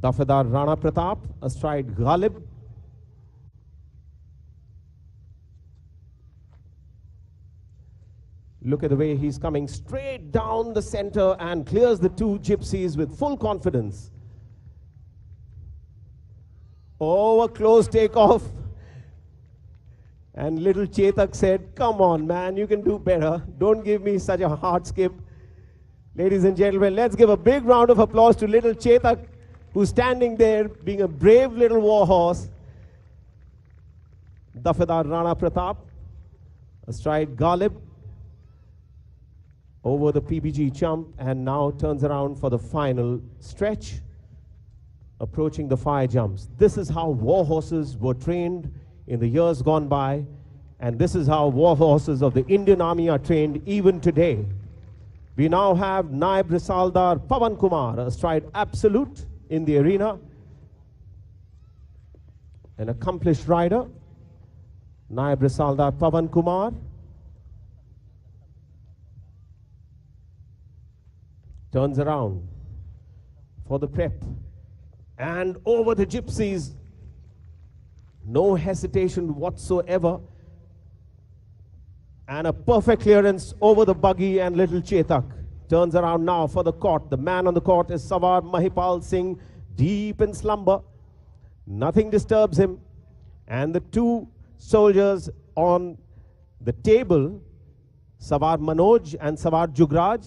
Dafedar Rana Pratap astride Galib. Look at the way he's coming straight down the center and clears the two gypsies with full confidence. Oh, a close takeoff. And little Chetak said, come on, man, you can do better. Don't give me such a hard skip. Ladies and gentlemen, let's give a big round of applause to little Chetak, who's standing there being a brave little war horse. Dafedar Rana Pratap astride Galib over the PBG jump and now turns around for the final stretch, approaching the fire jumps. This is how war horses were trained in the years gone by, and this is how war horses of the Indian Army are trained even today. We now have Naib Risaldar Pavan Kumar astride Absolute in the arena, an accomplished rider. Naib Risaldar Pavan Kumar turns around for the prep and over the gypsies. No hesitation whatsoever. And a perfect clearance over the buggy and little Chetak. Turns around now for the court. The man on the court is Sawar Mahipal Singh, deep in slumber. Nothing disturbs him. And the two soldiers on the table, Sawar Manoj and Sawar Jugraj.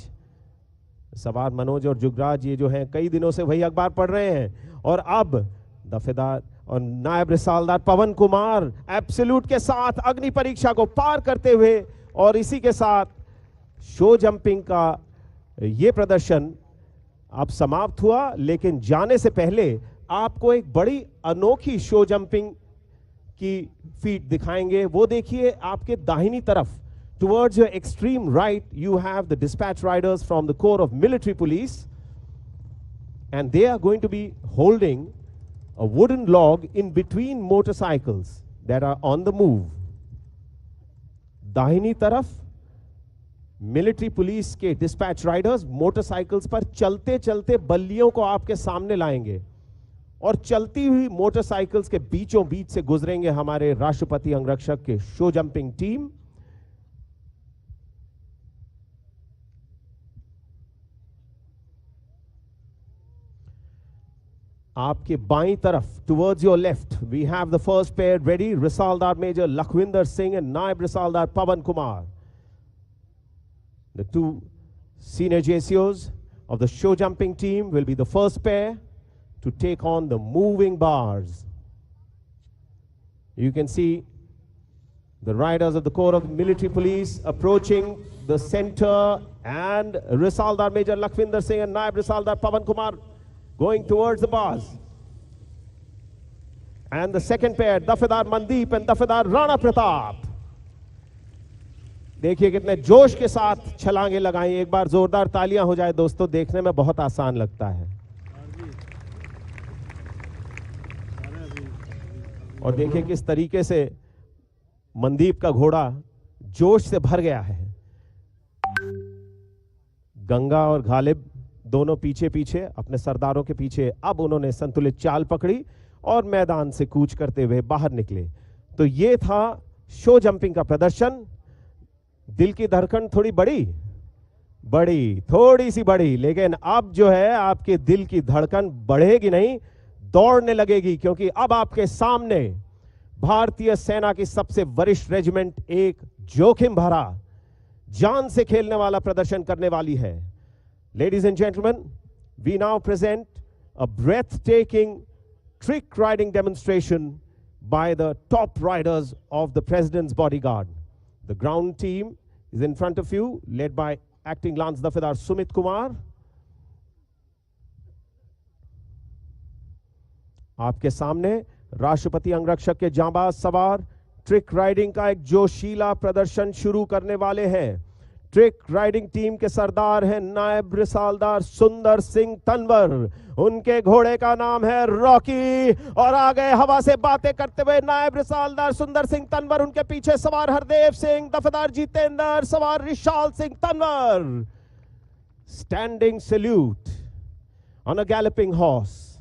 Sawar Manoj और जुगराज ये जो हैं कई दिनों से वही अखबार पढ़ रहे हैं। और अब दफेदार और नायब रिसालदार पवन कुमार एब्सोल्यूट के साथ अग्नि परीक्षा को पार करते हुए, और इसी के साथ शो जंपिंग का ये प्रदर्शन अब समाप्त हुआ। लेकिन जाने से पहले आपको एक बड़ी अनोखी शो जंपिंग की फीट दिखाएंगे। वो देखिए आपके दाहिनी तरफ, towards your extreme right, you have the dispatch riders from the Corps of Military Police, and they are going to be holding a wooden log in between motorcycles that are on the move. दाहिनी तरफ military police के dispatch Riders motorcycles पर चलते चलते बल्लियों को आपके सामने लाएंगे, और चलती हुई मोटरसाइकिल्स के बीचों बीच से गुजरेंगे हमारे राष्ट्रपति अंगरक्षक के शो जंपिंग टीम। आपके बाईं तरफ, towards your left, we have the first pair ready, Risaldar Major Lakhwinder Singh and Naib Risaldar Pavan Kumar. The two senior JCOs of the show jumping team will be the first pair to take on the moving bars. You can see the riders of the Corps of Military Police approaching the center, and Risaldar Major Lakhwinder Singh and Naib Risaldar Pavan Kumar going towards the bars. And the second pair, Dafedar Mandeep and दफेदार राणा प्रताप. देखिए कितने जोश के साथ छलांगे लगाई. एक बार जोरदार तालियां हो जाए दोस्तों, देखने में बहुत आसान लगता है. और देखिए किस तरीके से मनदीप का घोड़ा जोश से भर गया है. गंगा और गालिब दोनों पीछे पीछे अपने सरदारों के पीछे. अब उन्होंने संतुलित चाल पकड़ी और मैदान से कूच करते हुए बाहर निकले. तो ये था शो जंपिंग का प्रदर्शन. दिल की धड़कन थोड़ी बड़ी थोड़ी सी बड़ी, लेकिन अब जो है आपके दिल की धड़कन बढ़ेगी नहीं, दौड़ने लगेगी, क्योंकि अब आपके सामने भारतीय सेना की सबसे वरिष्ठ रेजिमेंट एक जोखिम भरा, जान से खेलने वाला प्रदर्शन करने वाली है. Ladies and gentlemen, we now present a breathtaking trick riding demonstration by the top riders of the President's Bodyguard. The ground team is in front of you, led by acting Lance Dafedar Sumit Kumar. आपके सामने राष्ट्रपति अंगरक्षक के जांबाज सवार trick riding का एक जोशीला प्रदर्शन शुरू करने वाले हैं. ट्रिक राइडिंग टीम के सरदार हैं नायब रिसालदार सुंदर सिंह तनवर. उनके घोड़े का नाम है रॉकी. और आगे हवा से बातें करते हुए नायब रिसालदार सुंदर सिंह तनवर, उनके पीछे सवार हरदेव सिंह, दफेदार जितेंद्र, सवार Rishal Singh Tanwar. Standing salute on a galloping horse.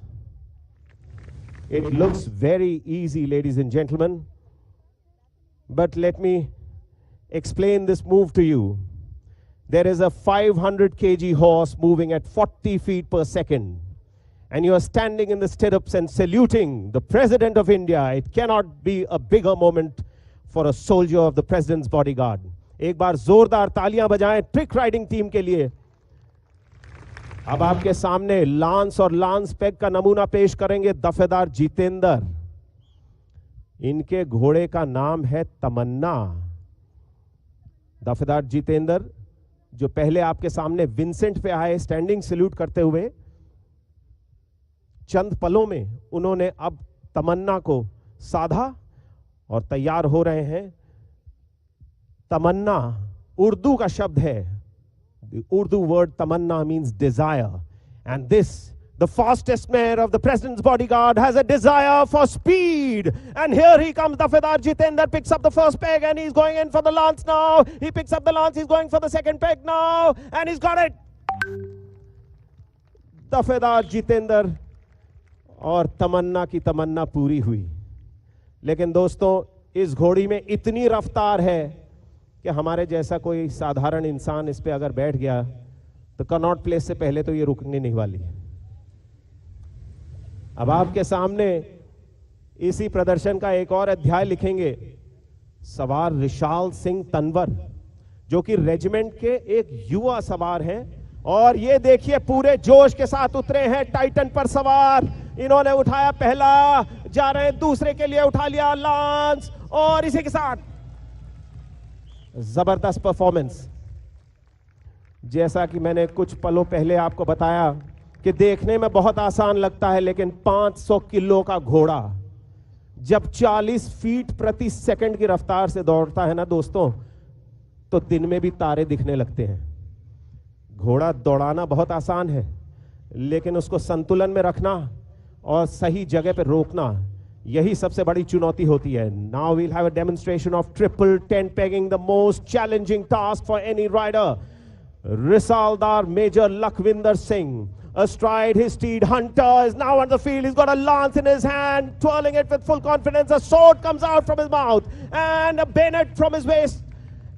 It looks very easy, ladies and gentlemen, but let me explain this move to you. There is a 500 kg horse moving at 40 feet per second, and you are standing in the stirrups and saluting the President of India. It cannot be a bigger moment for a soldier of the President's Bodyguard. एक बार जोरदार तालियां बजाएं trick riding team के लिए. अब आपके सामने lance और लांस पैग का नमूना पेश करेंगे दफेदार जितेंद्र. इनके घोड़े का नाम है तमन्ना. दफेदार जितेंद्र जो पहले आपके सामने विंसेंट पे आए स्टैंडिंग सैल्यूट करते हुए, चंद पलों में उन्होंने अब तमन्ना को साधा और तैयार हो रहे हैं. तमन्ना उर्दू का शब्द है. The Urdu word tamanna means desire, and this, the fastest mare of the President's Bodyguard, has a desire for speed. And here he comes, Dafedar Jitendra picks up the first peg and he's going in for the lance now. He picks up the lance, he's going for the second peg now, and he's got it. Dafedar Jitendra और तमन्ना की तमन्ना पूरी हुई. लेकिन दोस्तों, इस घोड़ी में इतनी रफ्तार है कि हमारे जैसा कोई साधारण इंसान इस पे अगर बैठ गया तो कनॉट प्लेस से पहले तो ये रुकने नहीं वाली. अब आपके सामने इसी प्रदर्शन का एक और अध्याय लिखेंगे सवार रिशाल सिंह तनवर, जो कि रेजिमेंट के एक युवा सवार हैं. और ये देखिए पूरे जोश के साथ उतरे हैं टाइटन पर सवार. इन्होंने उठाया पहला, जा रहे हैं दूसरे के लिए, उठा लिया लांस, और इसी के साथ जबरदस्त परफॉर्मेंस. जैसा कि मैंने कुछ पलों पहले आपको बताया कि देखने में बहुत आसान लगता है, लेकिन 500 किलो का घोड़ा जब 40 फीट प्रति सेकंड की रफ्तार से दौड़ता है ना दोस्तों, तो दिन में भी तारे दिखने लगते हैं. घोड़ा दौड़ाना बहुत आसान है, लेकिन उसको संतुलन में रखना और सही जगह पर रोकना, यही सबसे बड़ी चुनौती होती है. Now we'll have a demonstration of triple tent pegging, the most challenging task for any rider. Risaldar Major Lakhvinder Singh, astride his steed Hunter, is now on the field. He's got a lance in his hand, twirling it with full confidence. A sword comes out from his mouth and a bayonet from his waist,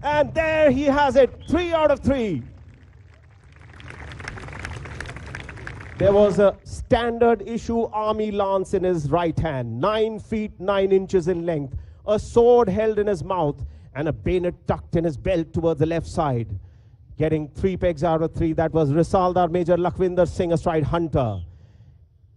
and there he has it. 3 out of 3. There was a standard issue army lance in his right hand, 9 feet 9 inches in length, a sword held in his mouth, and a bayonet tucked in his belt towards the left side. Getting 3 pegs out of 3, that was Risaldar Major Lakhvinder Singh astride Hunter.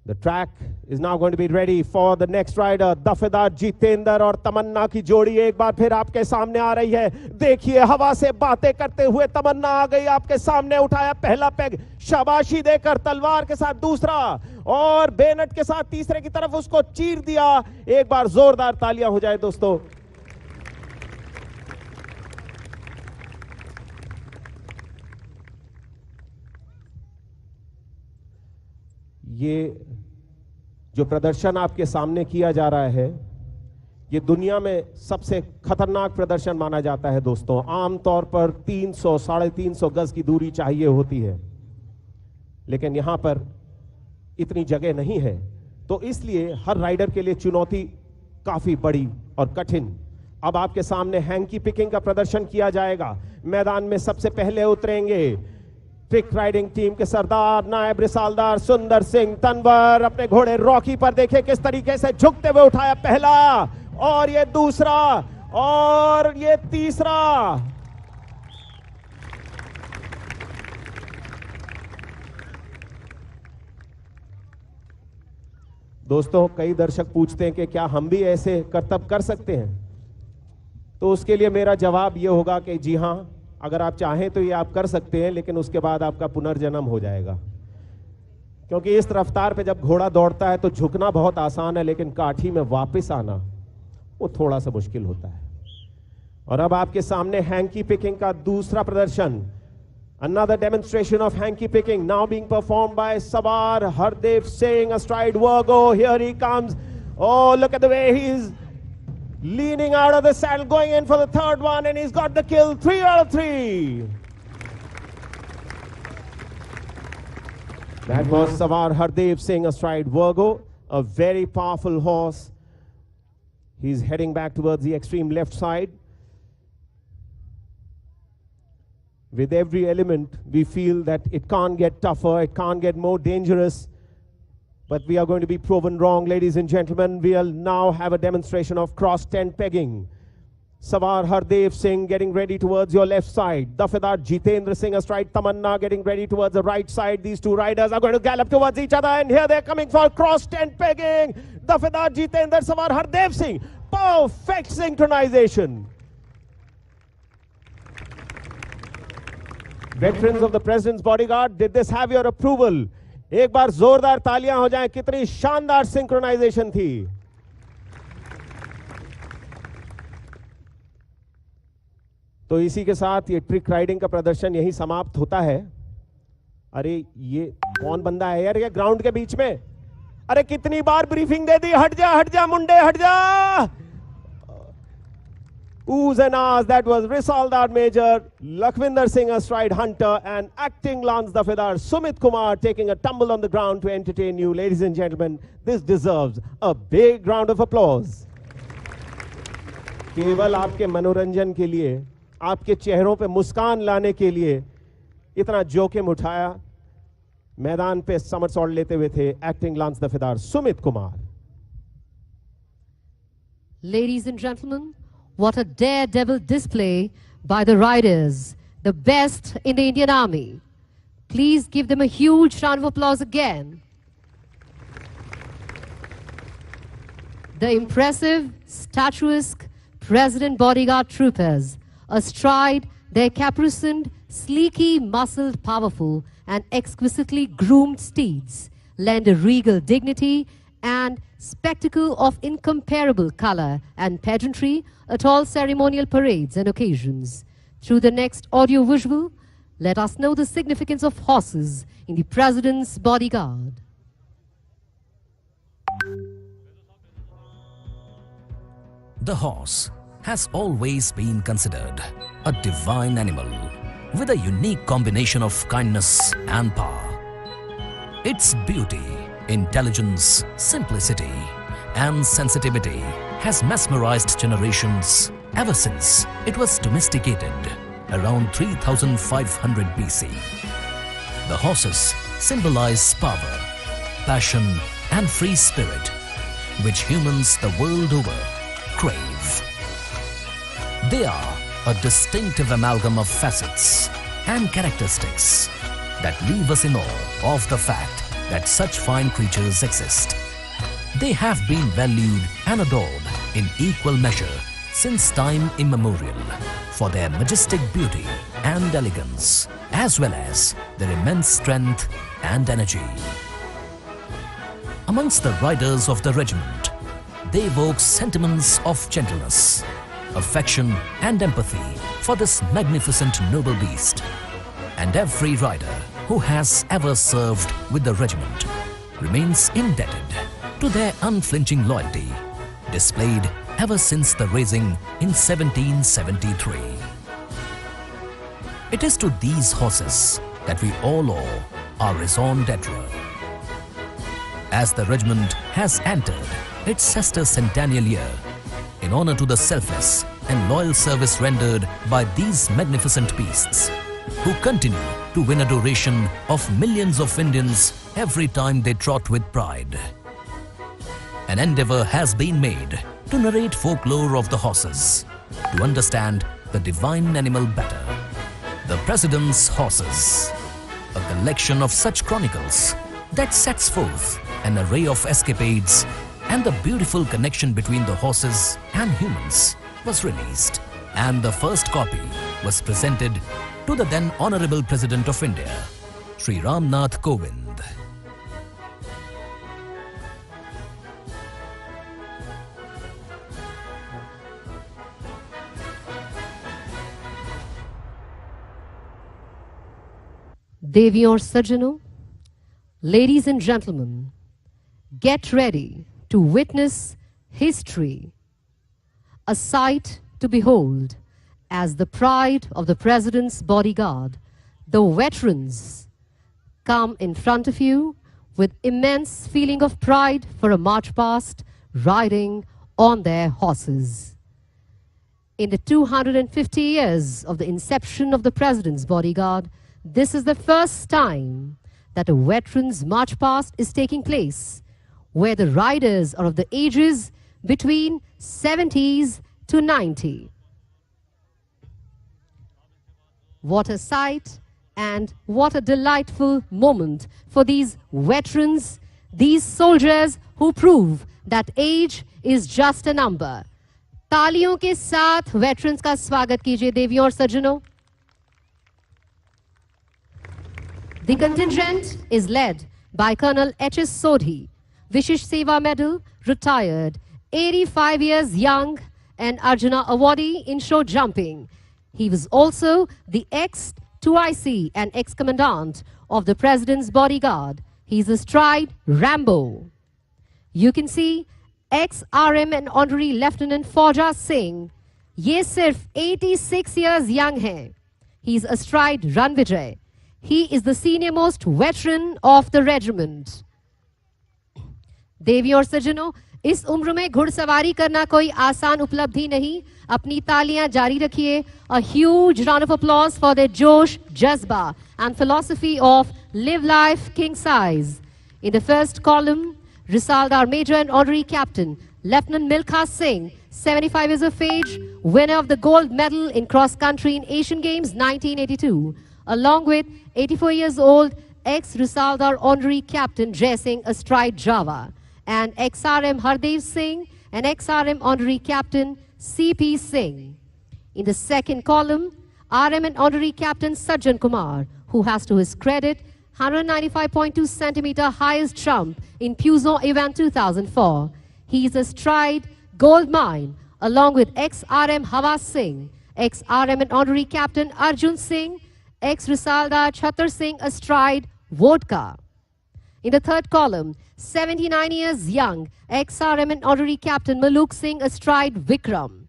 The track is now going to be ready for the next rider. दफेदार जितेंद्र और तमन्ना की जोड़ी एक बार फिर आपके सामने आ रही है. देखिए हवा से बातें करते हुए तमन्ना आ गई आपके सामने. उठाया पहला पेग, शाबाशी देकर तलवार के साथ दूसरा और बेनट के साथ तीसरे की तरफ उसको चीर दिया. एक बार जोरदार तालियां हो जाए दोस्तों. ये जो प्रदर्शन आपके सामने किया जा रहा है, ये दुनिया में सबसे खतरनाक प्रदर्शन माना जाता है दोस्तों. आमतौर पर 300 350 गज की दूरी चाहिए होती है, लेकिन यहां पर इतनी जगह नहीं है, तो इसलिए हर राइडर के लिए चुनौती काफी बड़ी और कठिन. अब आपके सामने हैंकी पिकिंग का प्रदर्शन किया जाएगा. मैदान में सबसे पहले उतरेंगे ट्रिक राइडिंग टीम के सरदार नायब रिसालदार सुंदर सिंह तनवर. अपने घोड़े रॉकी पर देखे किस तरीके से झुकते हुए उठाया पहला और ये दूसरा और ये तीसरा. दोस्तों, कई दर्शक पूछते हैं कि क्या हम भी ऐसे करतब कर सकते हैं, तो उसके लिए मेरा जवाब यह होगा कि जी हां, अगर आप चाहें तो ये आप कर सकते हैं, लेकिन उसके बाद आपका पुनर्जन्म हो जाएगा. क्योंकि इस रफ्तार पे जब घोड़ा दौड़ता है तो झुकना बहुत आसान है, लेकिन काठी में वापस आना वो थोड़ा सा मुश्किल होता है. और अब आपके सामने हैंकी पिकिंग का दूसरा प्रदर्शन. Another demonstration of hanky picking now being performed by Savar Hardev Singh astride Virgo. Here he comes. Oh, look at the way he's leaning out of the saddle, going in for the third one, and he's got the kill. 3 out of 3. That was Savar Hardev Singh astride Virgo, a very powerful horse. He's heading back towards the extreme left side. With every element, we feel that it can't get tougher, it can't get more dangerous. But we are going to be proven wrong, ladies and gentlemen. We'll now have a demonstration of cross tent pegging. Savar Hardev Singh getting ready towards your left side. Dafedar Jitendra Singh astride Tamanna getting ready towards the right side. These two riders are going to gallop towards each other, and here they're coming for cross tent pegging. Dafedar Jitendra, Savar Hardev Singh. Perfect synchronization. Veterans of the President's Bodyguard, did this have your approval? एक बार जोरदार तालियां हो जाएं. कितनी शानदार synchronisation थी. तो इसी के साथ ये ट्रिक राइडिंग का प्रदर्शन यही समाप्त होता है. अरे ये कौन बंदा है यार, ये ग्राउंड के बीच में. अरे कितनी बार ब्रीफिंग दे दी, हट जा मुंडे हट जा. Oohs and ahs, that was Risaldar Major, Lakhvinder Singh astride Hunter, and acting Lance Dafedar Sumit Kumar taking a tumble on the ground to entertain you. Ladies and gentlemen, this deserves a big round of applause. केवल आपके मनोरंजन के लिए, आपके चेहरों पे मुस्कान लाने के लिए इतना जोखिम उठाया, मैदान पे समरसॉल्ट लेते हुए थे acting lance Dafedar Sumit Kumar. Ladies and gentlemen, what a daredevil display by the riders, the best in the Indian Army. Please give them a huge round of applause again. The impressive, statuesque President Bodyguard troopers, astride their caparisoned, sleeky, muscled, powerful, and exquisitely groomed steeds, lend a regal dignity and spectacle of incomparable color and pageantry at all ceremonial parades and occasions. Through the next audio-visual, let us know the significance of horses in the President's Bodyguard. The horse has always been considered a divine animal with a unique combination of kindness and power. Its beauty, intelligence, simplicity, and sensitivity has mesmerized generations ever since it was domesticated around 3500 BC. The horses symbolize power, passion, and free spirit, which humans the world over crave. They are a distinctive amalgam of facets and characteristics that leave us in awe of the fact that such fine creatures exist. They have been valued and adored in equal measure since time immemorial for their majestic beauty and elegance, as well as their immense strength and energy. Amongst the riders of the regiment, they evoke sentiments of gentleness, affection and empathy for this magnificent noble beast. And every rider who has ever served with the regiment remains indebted to their unflinching loyalty, displayed ever since the raising in 1773. It is to these horses that we all owe our raison d'etre. As the regiment has entered its sesquicentennial year, in honor to the selfless and loyal service rendered by these magnificent beasts, who continue to win adoration of millions of Indians every time they trot with pride. An endeavor has been made to narrate folklore of the horses, to understand the divine animal better. The President's Horses, a collection of such chronicles that sets forth an array of escapades and the beautiful connection between the horses and humans, was released, and the first copy was presented to the then Honorable President of India, Sri Ramnath Kovind. Deviyon aur Sajjano, ladies and gentlemen, get ready to witness history, a sight to behold as the pride of the President's bodyguard, the veterans, come in front of you with immense feeling of pride for a march past, riding on their horses. In the 250 years of the inception of the President's bodyguard, this is the first time that a veterans march past is taking place, where the riders are of the ages between 70s to 90. What a sight and what a delightful moment for these veterans, these soldiers who prove that age is just a number. तालियों के साथ veterans का स्वागत कीजिए देवियों और सज्जनों. The contingent is led by Colonel H.S. Sodhi, Vishish Seva Medal, retired, 85 years young, and Arjuna awardee in show jumping. He was also the ex-2IC and ex-commandant of the President's bodyguard. He's astride Rambo. You can see ex-RM and Honorary Lieutenant Fauja Singh. Ye sirf 86 years young hai. He's astride Ranvijay. He is the senior-most veteran of the regiment. देवी और सज्जनों, इस उम्र में घुड़सवारी करना कोई आसान उपलब्धि नहीं. अपनी तालियां जारी रखिए. A huge round of applause for their josh, jazba and philosophy of live life king size. In the first column, Risaldar Major and Honorary Captain Lieutenant Milkha Singh, 75 years of age, winner of the gold medal in cross country in Asian Games 1982, along with 84 years old ex-Risaldar Honorary Captain Jai Singh astride Java, and ex-RM Hardev Singh and ex-RM Honorary Captain C.P. Singh. In the second column, RM and Honorary Captain Sajjan Kumar, who has to his credit 195.2 centimeter highest jump in Puzo event 2004. He is astride Gold Mine, along with ex-RM Havas Singh, ex-RM and Honorary Captain Arjun Singh, ex-Risaldar Chhattar Singh astride Vodka. In the third column, 79 years young, ex-RM and Honorary Captain Maluk Singh astride Vikram,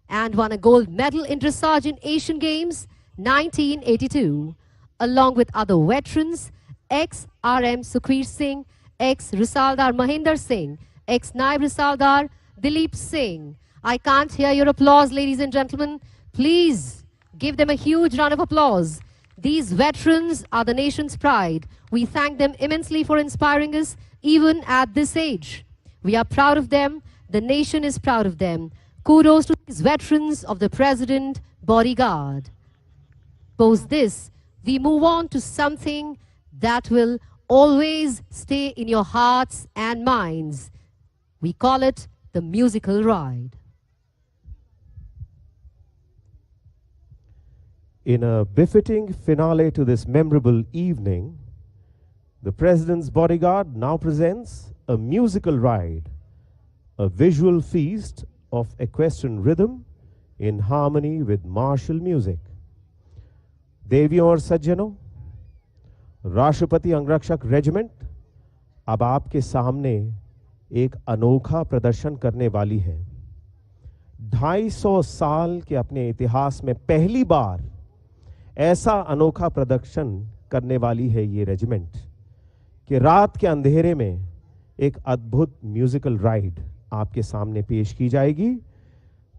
and won a gold medal in dressage in Asian Games 1982, along with other veterans, ex-RM Sukhveer Singh, ex-Risaldar Mahinder Singh, ex-Naib Risaldar Dilip Singh. I can't hear your applause, ladies and gentlemen. Please give them a huge round of applause. These veterans are the nation's pride. We thank them immensely for inspiring us, even at this age. We are proud of them. The nation is proud of them. Kudos to these veterans of the President Bodyguard. Post this, we move on to something that will always stay in your hearts and minds. We call it the musical ride. In a befitting finale to this memorable evening, the President's Bodyguard now presents a musical ride, a visual feast of equestrian rhythm in harmony with martial music. देवियों और सज्जनों, राष्ट्रपति अंगरक्षक regiment अब आपके सामने एक अनोखा प्रदर्शन करने वाली है। 250 साल के अपने इतिहास में पहली बार ऐसा अनोखा प्रदर्शन करने वाली है ये रेजिमेंट कि रात के अंधेरे में एक अद्भुत म्यूजिकल राइड आपके सामने पेश की जाएगी।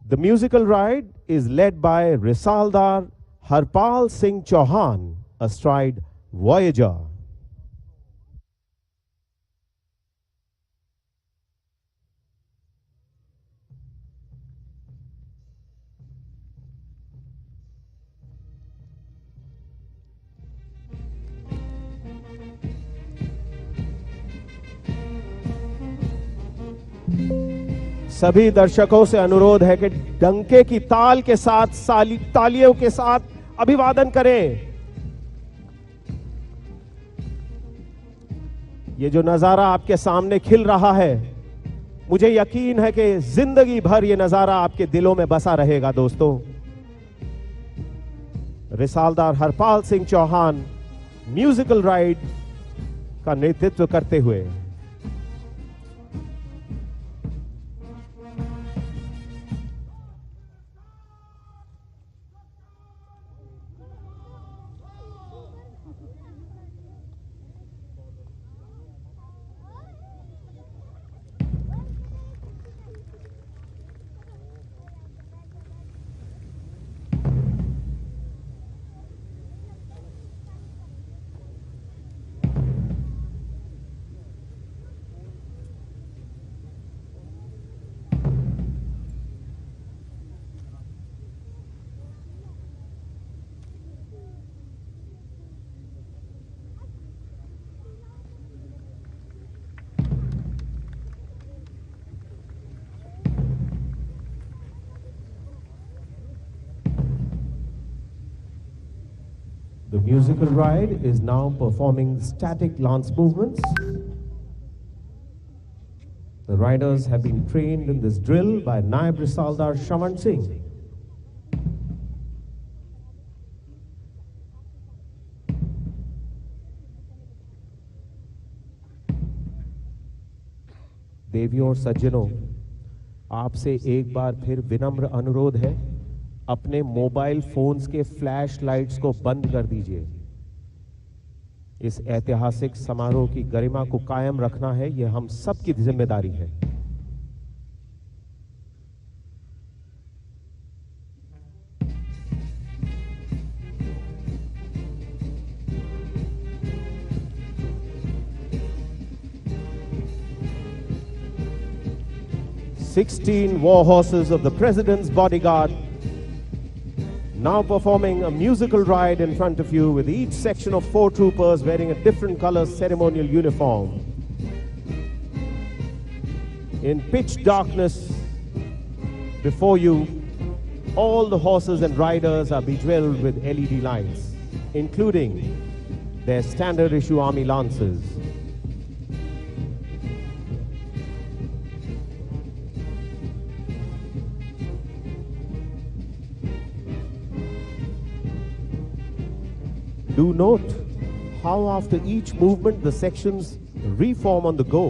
The musical ride is led by Risaldar Harpal Singh Chauhan, astride Voyager. सभी दर्शकों से अनुरोध है कि डंके की ताल के साथ तालियों के साथ अभिवादन करें। ये जो नजारा आपके सामने खिल रहा है, मुझे यकीन है कि जिंदगी भर ये नजारा आपके दिलों में बसा रहेगा। दोस्तों, रिसालदार हरपाल सिंह चौहान म्यूजिकल राइड का नेतृत्व करते हुए The musical ride is now performing static lance movements. The riders have been trained in this drill by Naib Risaldar Shravan Singh. देवियों और सज्जनों, आपसे एक बार फिर विनम्र अनुरोध है, अपने मोबाइल फोन्स के फ्लैश लाइट्स को बंद कर दीजिए। इस ऐतिहासिक समारोह की गरिमा को कायम रखना है, यह हम सबकी जिम्मेदारी है। "16 war horses of the President's Bodyguard now performing a musical ride in front of you, with each section of 4 troopers wearing a different color ceremonial uniform. In pitch darkness before you, all the horses and riders are bejeweled with LED lights, including their standard issue army lances. Do note how after each movement the sections reform on the go.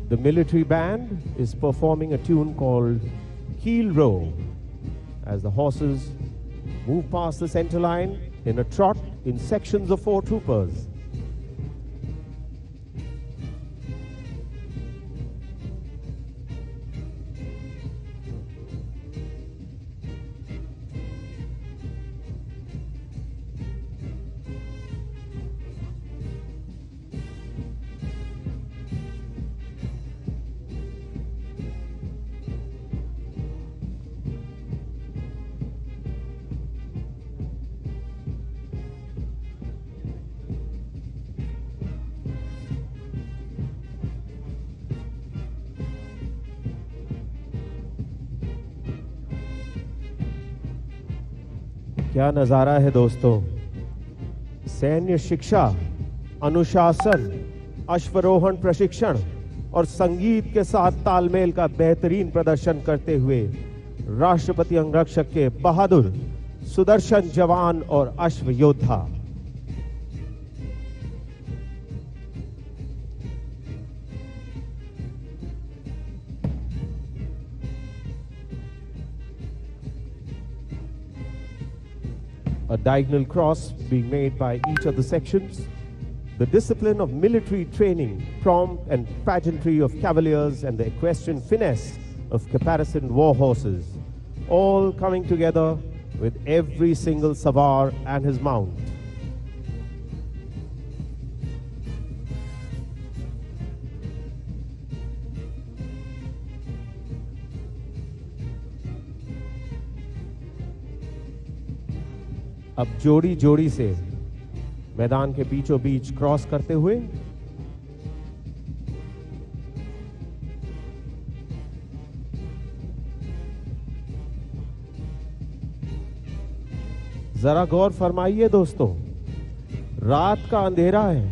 The military band is performing a tune called Keel Row as the horses move past the center line in a trot in sections of 4 troopers. क्या नजारा है दोस्तों। सैन्य शिक्षा, अनुशासन, अश्वरोहण प्रशिक्षण और संगीत के साथ तालमेल का बेहतरीन प्रदर्शन करते हुए राष्ट्रपति अंगरक्षक के बहादुर सुदर्शन जवान और अश्व योद्धा। A diagonal cross being made by each of the sections, the discipline of military training, prompt and pageantry of cavaliers, and the equestrian finesse of caparisoned war horses, all coming together with every single savar and his mount. अब जोड़ी जोड़ी से मैदान के बीचों बीच cross करते हुए जरा गौर फरमाइए दोस्तों, रात का अंधेरा है,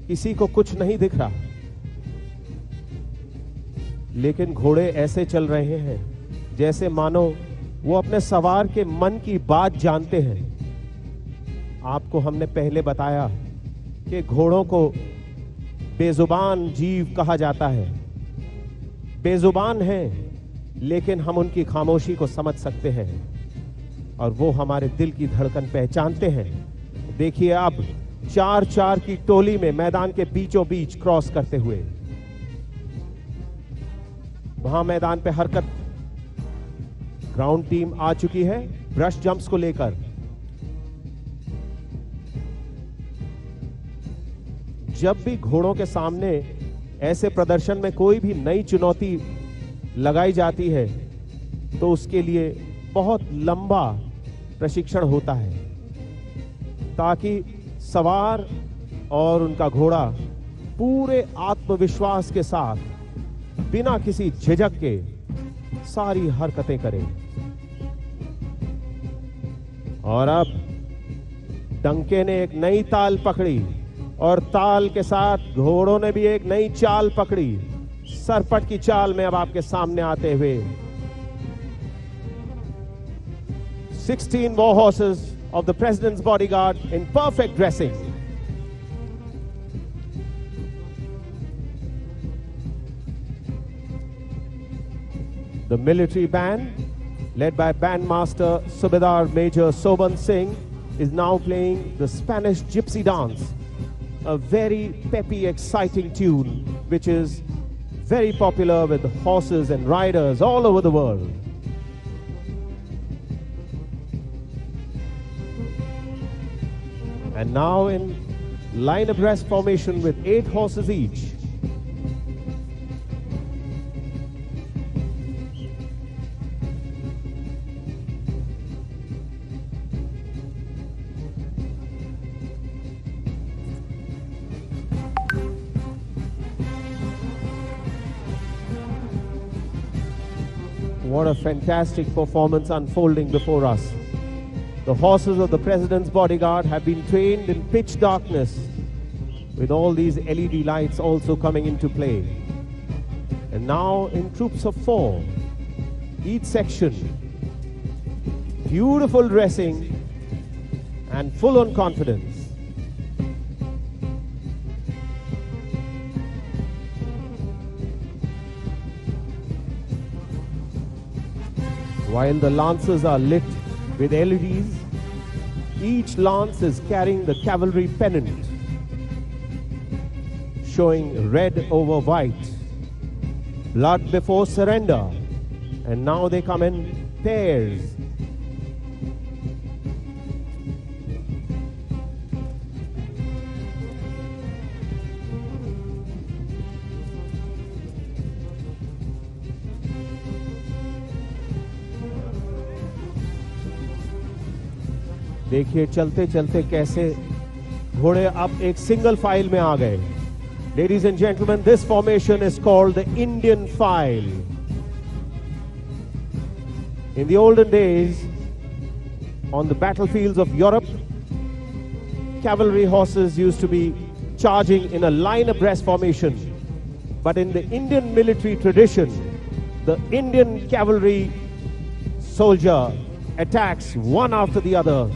किसी को कुछ नहीं दिख रहा, लेकिन घोड़े ऐसे चल रहे हैं जैसे मानो वो अपने सवार के मन की बात जानते हैं। आपको हमने पहले बताया कि घोड़ों को बेजुबान जीव कहा जाता है। बेजुबान हैं, लेकिन हम उनकी खामोशी को समझ सकते हैं और वो हमारे दिल की धड़कन पहचानते हैं। देखिए अब 4-4 की टोली में मैदान के बीचों बीच क्रॉस करते हुए वहां मैदान पे हरकत। ग्राउंड टीम आ चुकी है ब्रश जंप्स को लेकर। जब भी घोड़ों के सामने ऐसे प्रदर्शन में कोई भी नई चुनौती लगाई जाती है तो उसके लिए बहुत लंबा प्रशिक्षण होता है, ताकि सवार और उनका घोड़ा पूरे आत्मविश्वास के साथ बिना किसी झिझक के सारी हरकतें करें। और अब डंके ने एक नई ताल पकड़ी और ताल के साथ घोड़ों ने भी एक नई चाल पकड़ी। सरपट की चाल में अब आपके सामने आते हुए 16 war horses of the President's Bodyguard in perfect dressing. The military band, led by Bandmaster Subedar Major Soban Singh, is now playing the Spanish Gypsy Dance, a very peppy, exciting tune which is very popular with horses and riders all over the world. And now in line abreast formation with 8 horses each. What a fantastic performance unfolding before us. The horses of the President's Bodyguard have been trained in pitch darkness, with all these LED lights also coming into play. And now in troops of 4, each section, beautiful dressing and full on confidence. While the lances are lit with LEDs. Each lance is carrying the cavalry pennant, showing red over white. Blood before surrender. And now they come in pairs. देखिए चलते चलते कैसे घोड़े अब एक single file में आ गए. Ladies and gentlemen, this formation is called the Indian file. In the olden days, on the battlefields of Europe, cavalry horses used to be charging in a line abreast formation. But in the Indian military tradition, the Indian cavalry soldier attacks one after the other.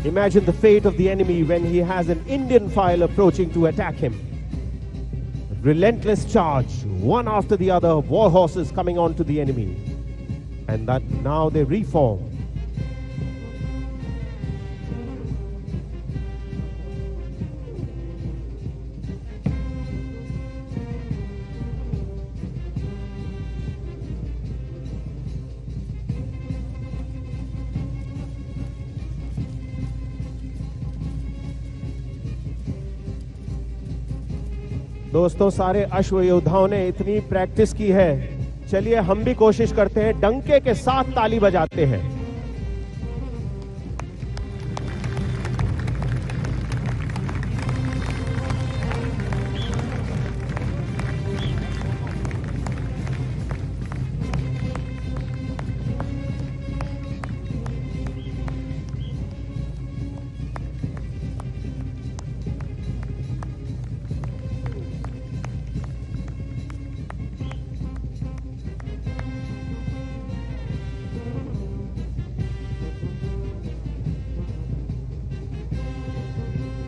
Imagine the fate of the enemy when he has an Indian file approaching to attack him. Relentless charge, one after the other, war horses coming on to the enemy. And that now they reform. दोस्तों, सारे अश्व योद्धाओं ने इतनी practice की है. चलिए हम भी कोशिश करते हैं. डंके के साथ ताली बजाते हैं.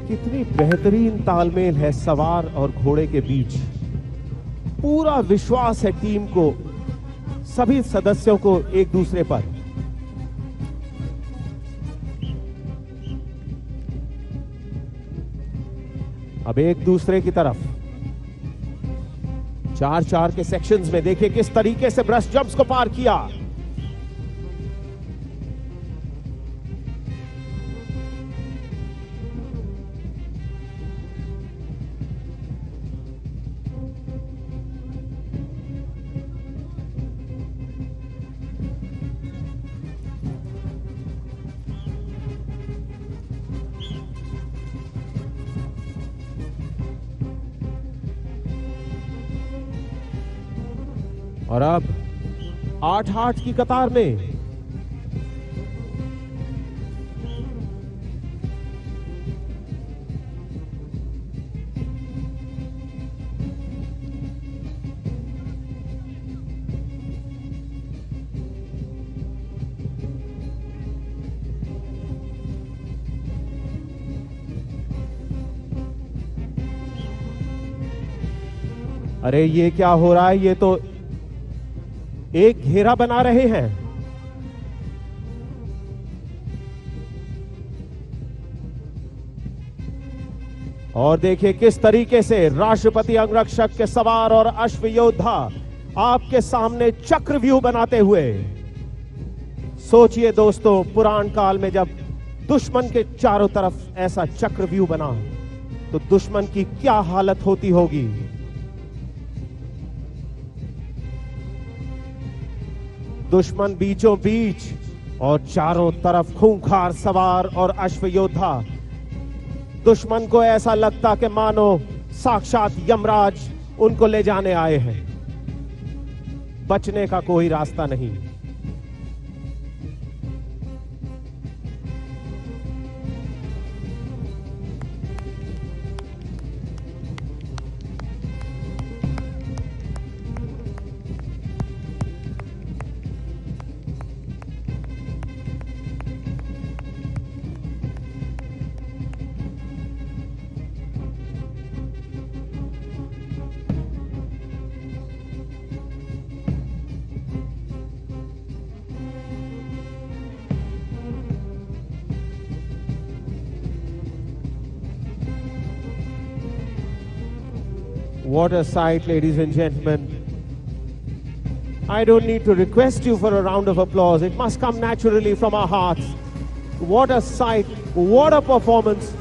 कितनी बेहतरीन तालमेल है सवार और घोड़े के बीच. पूरा विश्वास है टीम को, सभी सदस्यों को एक दूसरे पर. अब एक दूसरे की तरफ 4-4 के सेक्शंस में देखिए किस तरीके से ब्रश जंप्स को पार किया. और अब 8-8 की कतार में अरे ये क्या हो रहा है? ये तो एक घेरा बना रहे हैं. और देखिए किस तरीके से राष्ट्रपति अंगरक्षक के सवार और अश्व योद्धा आपके सामने चक्रव्यूह बनाते हुए. सोचिए दोस्तों, पुराण काल में जब दुश्मन के चारों तरफ ऐसा चक्रव्यूह बना तो दुश्मन की क्या हालत होती होगी. दुश्मन बीचों बीच और चारों तरफ खूंखार सवार और अश्व योद्धा. दुश्मन को ऐसा लगता कि मानो साक्षात यमराज उनको ले जाने आए हैं. बचने का कोई रास्ता नहीं. What a sight, ladies and gentlemen. I don't need to request you for a round of applause. It must come naturally from our hearts. What a sight. What a performance.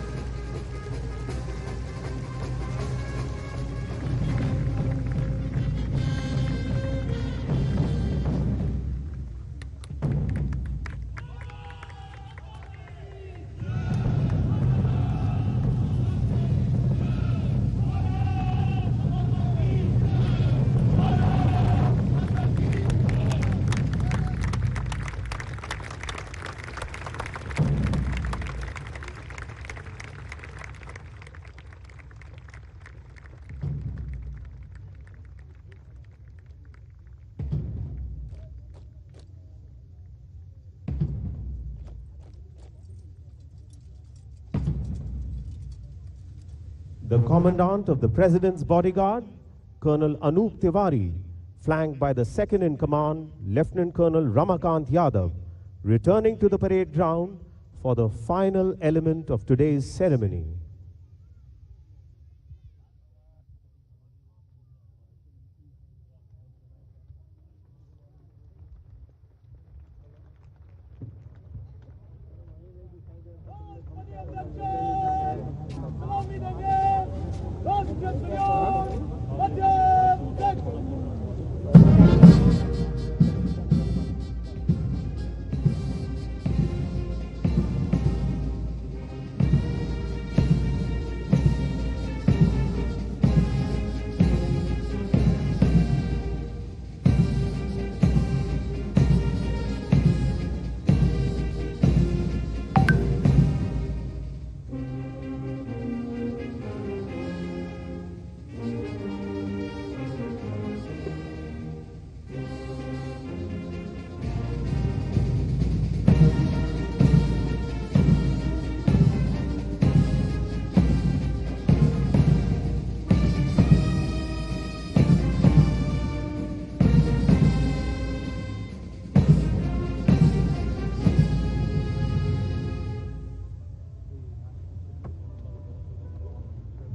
The Commandant of the President's Bodyguard, Colonel Anup Tiwari, flanked by the second-in-command, Lieutenant Colonel Ramakant Yadav, returning to the parade ground for the final element of today's ceremony.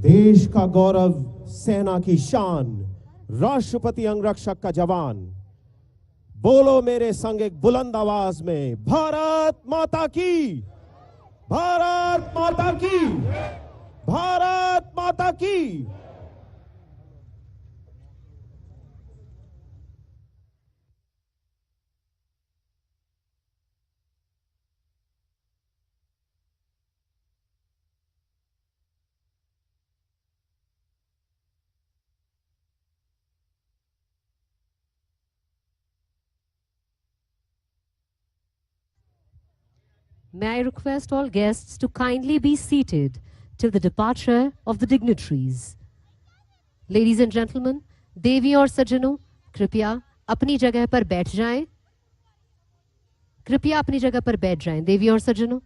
देश का गौरव, सेना की शान, राष्ट्रपति अंगरक्षक का जवान। बोलो मेरे संग एक बुलंद आवाज में, भारत माता की, भारत माता की, भारत माता की। May I request all guests to kindly be seated till the departure of the dignitaries. Ladies and gentlemen, देवियों और सज्जनों, कृपया अपनी जगह पर बैठ जाएं। कृपया अपनी जगह पर बैठ जाएं, देवियों और सज्जनों।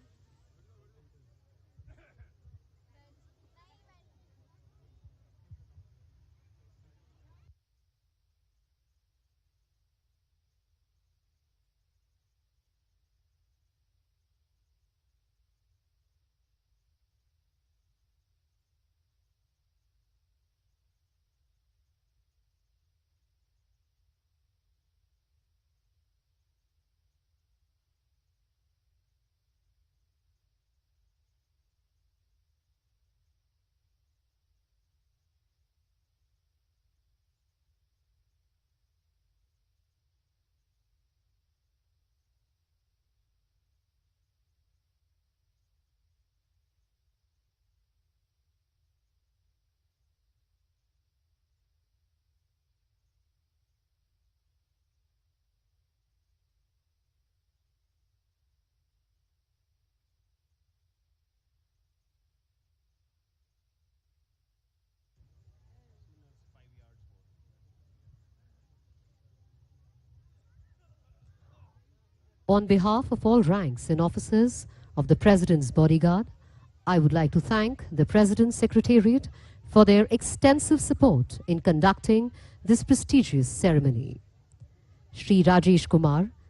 On behalf of all ranks and officers of the President's Bodyguard, I would like to thank the President's Secretariat for their extensive support in conducting this prestigious ceremony. Shri Rajesh Kumar,